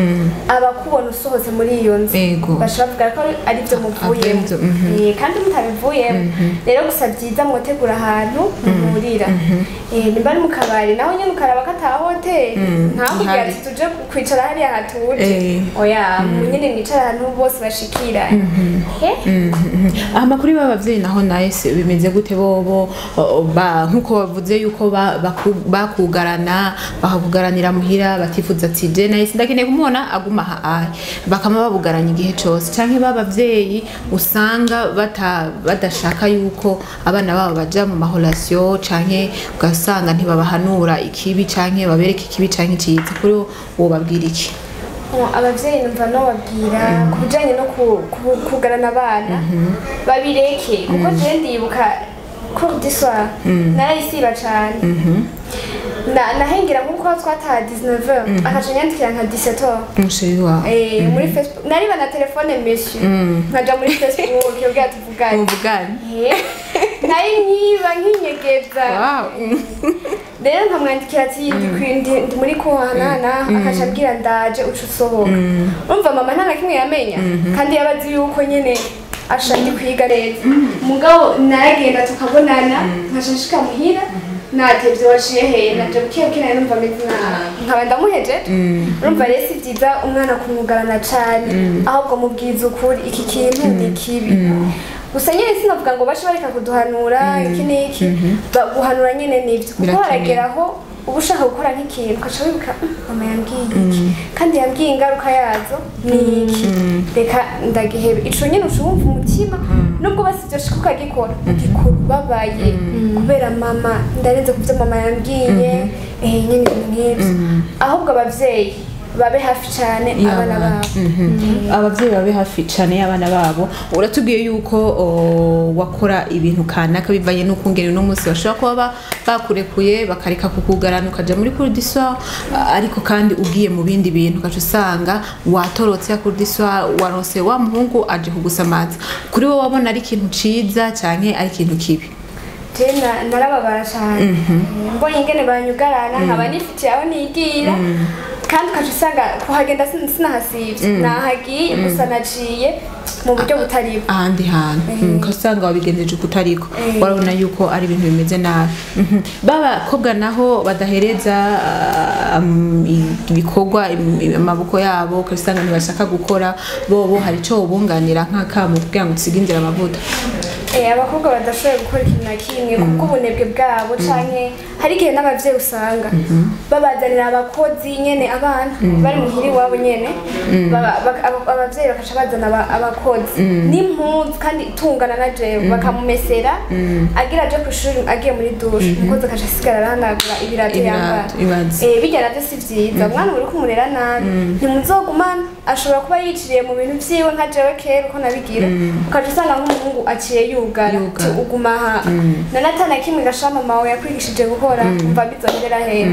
abakubona usohotse muri iyo nzu bashobora kuvuga ko ari byo muvuyemo kandi mutabivuyemo rero gusa byiza mwotegura ahantu muhurira nimba ari mu kabari naho nyene ukaraba ko ata hoteli ntakubwira ati tuje kwicara hariya hatuje oya nyene mwicara ahantu bose bashikira amakuru y'abavyeyi naho nahise bimeze gute bobo nkuko bavuze yuko bakugarana bakakugaranira muhira batifuza ati je nahise ndakeneye kumubona aguma aha bakama babugaranya igihe cyose canke babavyeyi usanga badashaka yuko abana babo baja mu mahorasyo canke ugasanga ntibabahanura ikibi canke babereka ikibi canke iciza kuri uwo babwira iki abavyeyi numva no babwira kubijanye no kugarana abana babireke kuko je ndibuka cours du soir narayisiba cane nahengera nkuko twataha 19h akaca nyandikira nka 17h muri Facebook nariba na telefone monsieur nkaja muri Facebook yobwira tuvugane nari nkiba nkinyegeza rero nkamwandikira ati ndi muri kuhanana akaca ambwira ndaje uca usohoka urumva mama nta na kimwe yamenya kandi yabazi yuko nyene ashaka kwiga neza mugabo naragenda tukabonana nkashashika muhira natevye waciye hehe naje bukebukira numva ameze nkaba ndamuhejeje urumva rero si vyiza umwana kumugarana cane ahubwo mubwiza ukuri iki kintu ni kibi gusa nyene sinavuga ngo bashe bareka kuduhanura iki n'iki guhanura nyene nivyo kuko harageraho uba ushaka gukora nk'ikintu ukaca wibuka mama yambwiye iki kandi yambwiye ingaruka yazo ni iki reka ndagihebe ico nyene ushumva umutima nubwo basivyo shika ukagikora ugikora ubabaye kubera mama ndarenze kuvyo mama yambwiye nyene nk'ivyo ahubwo abavyeyi babe hafi cyane abana babo abavyeyi babe hafi cyane y'abana babo uratubwiye yuko wakora ibintu kanaka bivanye n'ukungere no munsi bashobora kuba bakurekuye bakareka kukugarana ukaja muri cours du soir ariko kandi ugiye mu bindi bintu ukaca usanga watorotse ya cours du soir waronse wa muhungu aje kugusamaza kuri wowe wabona ari ikintu ciza canke ari ikintu kibi tena narababara cyane mbonye ingene banyugarana nkaba nifitiye aho nigira kandi ukaca usanga kuhagenda sinahasivye nahagiye gusa naciye mu buryo butariho ahandi hantu ukasanga wabigendeje kutariko warabona yuko ari ibintu bimeze nabi babakobwa naho badahereza ibikorwa amaboko yabo ukasanga ntibashaka gukora bobo hari ico ubunganira nk'akamu kugira ngo usige inzira amavuta abakobwa badashoboye gukora ikintu na kimwe kuko ubunebwe bwabo canke hari igihe n'abavyeyi usanga babazanira abakozi nyene abana bari muhiri wabo nyene abavyeyi bakaca bazana abakozi n'impunzu kandi itungana na jewe bakamumesera agira aje kw'ishuri agiye muri dushe umukozi akaca asigara arahanagura ibirato yambara bijya navyo si vyiza umwana uri kumurera nabi ntimuzogumana ashobora kuba yiciriye mu bintu vyiwe nka jewe kera uko nabigira ukaca usanga nk'umuhungu aciye yugara uguma aha nanatana kimwe gashama mawe yakwigishije gukora umva bizongerera hera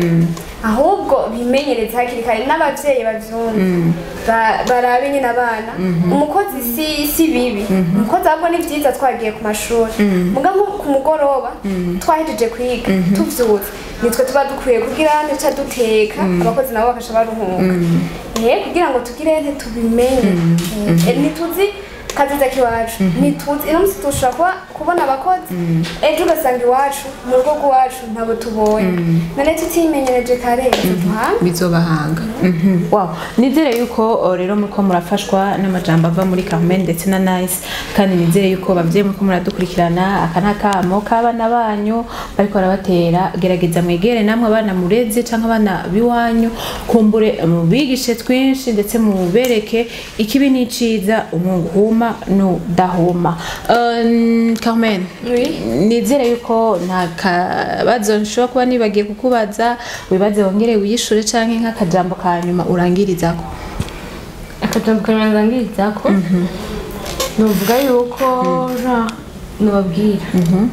ahubwo bimenyereza hakiri kare n'abavyeyi bavyumva barabe nyine abana umukozi si bibi umukozi ahubwo ni vyiza twagiye ku mashuri muga nko ku mugoroba twahejeje kwiga tuvyutse nitwe tuba dukwiye kugira ntica duteka abakozi nabo bakasha baruhuka kugira ngo tugire tubimenye nituzi kaziza kiwacu nituzi ino musi dushobora kubona abakozi ejo ugasanga iwacu mu rugo rw'iwacu ntabo tubonye none tutimenyereje kare bizobahanga wow nizere yuko rero muriko murafashwa n'amajambo ava muri Carmen ndetse na Nice kandi nizere yuko bavye muriko muradukurikirana akanakamo k'abana banyu bariko barabatera gerageza mwegere namwe abana mureze canke abana biwanyu kumbure mubigishe twinshi ndetse mubereke ikibi n'iciza umwungu numa n'udahuma. Carmen, nizere yuko nta kabazo nshobora kuba nibagiye kukubaza wibaze wongere wiyishure canke nk'akajambo ka nyuma urangirizako. Akajambo ka nyuma urangirizako nuvuga yuko nubabwira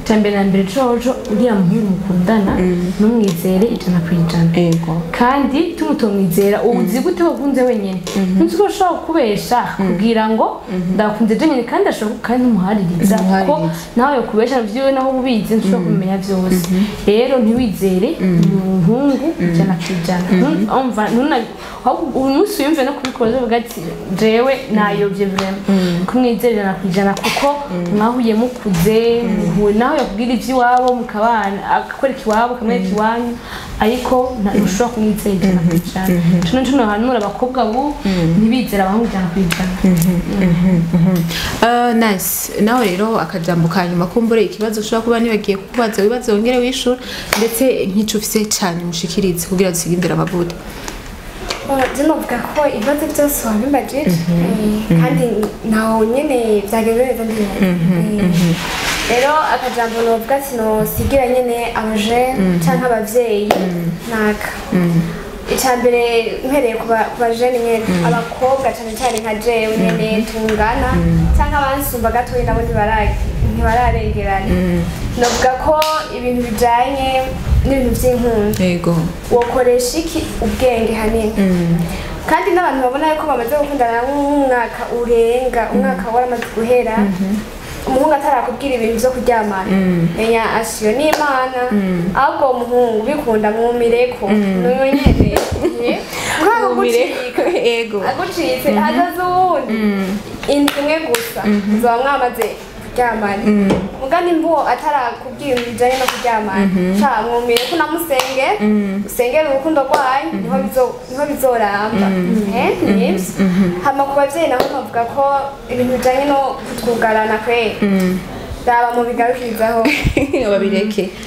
cyambere na mbere cojo uriya muhungu mukundana numwizere 100%. Kandi tumutomwizera uzi gute wakunze wenyene ntuko ushobora kubesha kugira ngo ndakunze jenyene kandi ashobora kandi umuhaririza ko nawe yo kubesha byiwe naho ubizi ntushobora kumenya byose. Rero ntiwizere umuhungu 100%. Umva nuna umunsi yumve no kubikora uvuga ati jewe nayobye vraiment kumwizerera 100% kuko mwahuye mukuze nawe yakubwira iby'iwabo mukabana akakora ikiwabo kamwereka iwanyu ariko ntushobora kumwizera 100%. Tuno hanura abakobwa bu ntibizera abahungu 100%. Nice. Nawe rero akajambo kanyuma kumbure ikibazo ushobora kuba nibagiye kukubaza wibaze wongere wishura ndetse nk'ico ufise cyane mushikirize kugira dusigindira amavuta. Zinovuga ko ibibazo byose wabimbajije kandi naho nyene byageze neza ndiye. Rero akajambo novuga sinosigira nyene abaje canke abavyeyi naka. Icambere mpereye kuba jeune nyene abakobwa cyane nka jewe nyene tungana canke abansumba gatoyi nabo ntibararengerana. Novuga ko ibintu bijanye n'ibintu by'inkundo Yego. wokoresha iki ubwenge hanini kandi n'abantu babona yuko bamaze gukundana nk'umwaka urenga umwaka waramaze guhera umuhungu atarakubwira ibintu byo kuryamana menya asiyo n'Imana ahubwo umuhungu bikunda mwumireko n'uyo nyene mwumireko yego agucitse hadaze uwundi indwi gusa uzaba mwamaze kuryamana mugani mbo atarakubwira ibintu bijanye no kuryamana ca mwumire ko namusenge usengera urukundo rwanyu niho bizoramba nibyo hama ku bavyeyi naho bavuga ko ibintu bijanye no kutwugarana kwe daba mu bigarukirizaho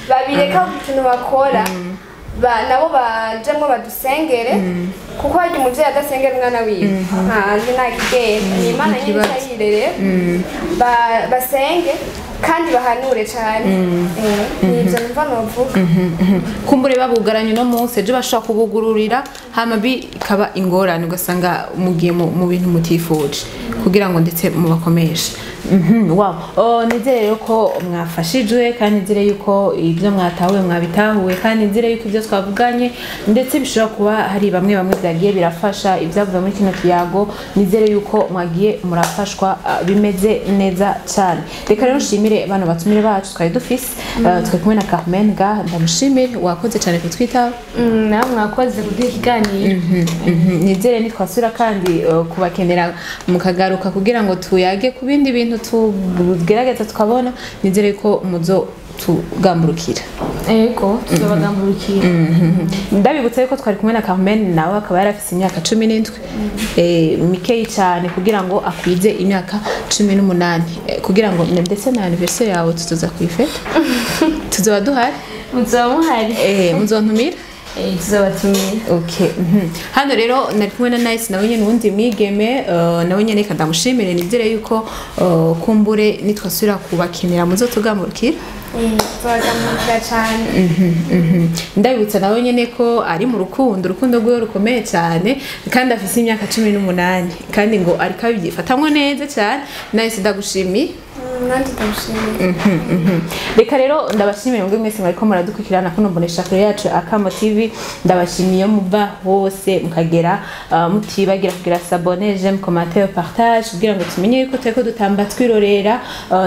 babireka ikintu bakora nabo bajemwo badusengere kuko harya umuvyeyi adasengera umwana wiwe ntazi nakigenda ni Imana nyine itayirere basenge kandi bahanure cyane nibyo numva novuga kumbure babugaranye no munsi ejo bashaka kubugururira hama bikaba ingorane ugasanga mugiye mu bintu mutifuje kugira ngo ndetse mubakomeshe. Wow. Nizere yuko mwafashijwe kandi nizere yuko ibyo mwatahuye mwabitahuye kandi nizere yuko ibyo twavuganye ndetse bishobora kuba hari bamwe byagiye birafasha ibyavuye muri kino kiyago. Nizere yuko mwagiye murafashwa bimeze neza cyane. Reka rero nshimire bano batumire bacu twari dufise twe kumwe na Carmen ga ndamushimire wakoze cyane kutwitaho. Na mwakoze kugira ikiganiro. Nizere nitwasura kandi kubakenera mukagaruka kugira ngo tuyage ku bindi bintu tugerageza tukabona. Nizere ko muzo tugamburukira. Ego tuzabagamburukira. Ndabibutsa yuko twari kumwe na Carmen nawe akaba yarafise imyaka 17 mikeyi cyane kugira ngo akwize imyaka 18 kugira ngo ndetse na anniversaire yawe tuzoza kwifeta tuzoba duhari muzomuhari muzontumira tuzobatumira. Okay. Hano rero nari kumwe na Nice nawe nyene ubundi mwigeme nawe nyene kandamushimire. Nizere yuko kumbure nitwasubira kubakenera muzotugamurukira. Tuzagamurukira cyane. Ndabibutsa nawe nyene ko ari mu urukundo rwiwe rukomeye cyane kandi afise imyaka 18 kandi ngo ariko abyifatamwe neza cyane. Nice ndagushimiye. Nandi ndagushimiye. Reka rero ndabashimiye ngo mwese mwariko muradukurikirana kuno mbonesha kure yacu Akamo TV. Ndabashimiye muba hose mukagera mutibagira kugira s'abonner, j'aime, commenter, partage kugira ngo tumenye yuko tweko dutamba twirorera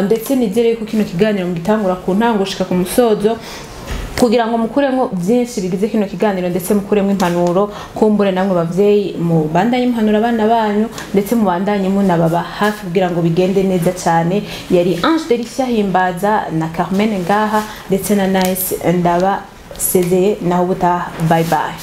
ndetse nizere yuko kino kiganiro mugitangura ku ntango gushika ku musozo kugira ngo mukuremo byinshi bigize kino kiganiro ndetse mukuremo impanuro kumbure namwe bavyeyi mu bandanye impanuro abana banyu ndetse mu bandanye munababa hafi kugira ngo bigende neza cyane. Yari Ange Delicia himbaza na Carmen ngaha ndetse na Nice ndaba sezeye naho butaha. Bye bye.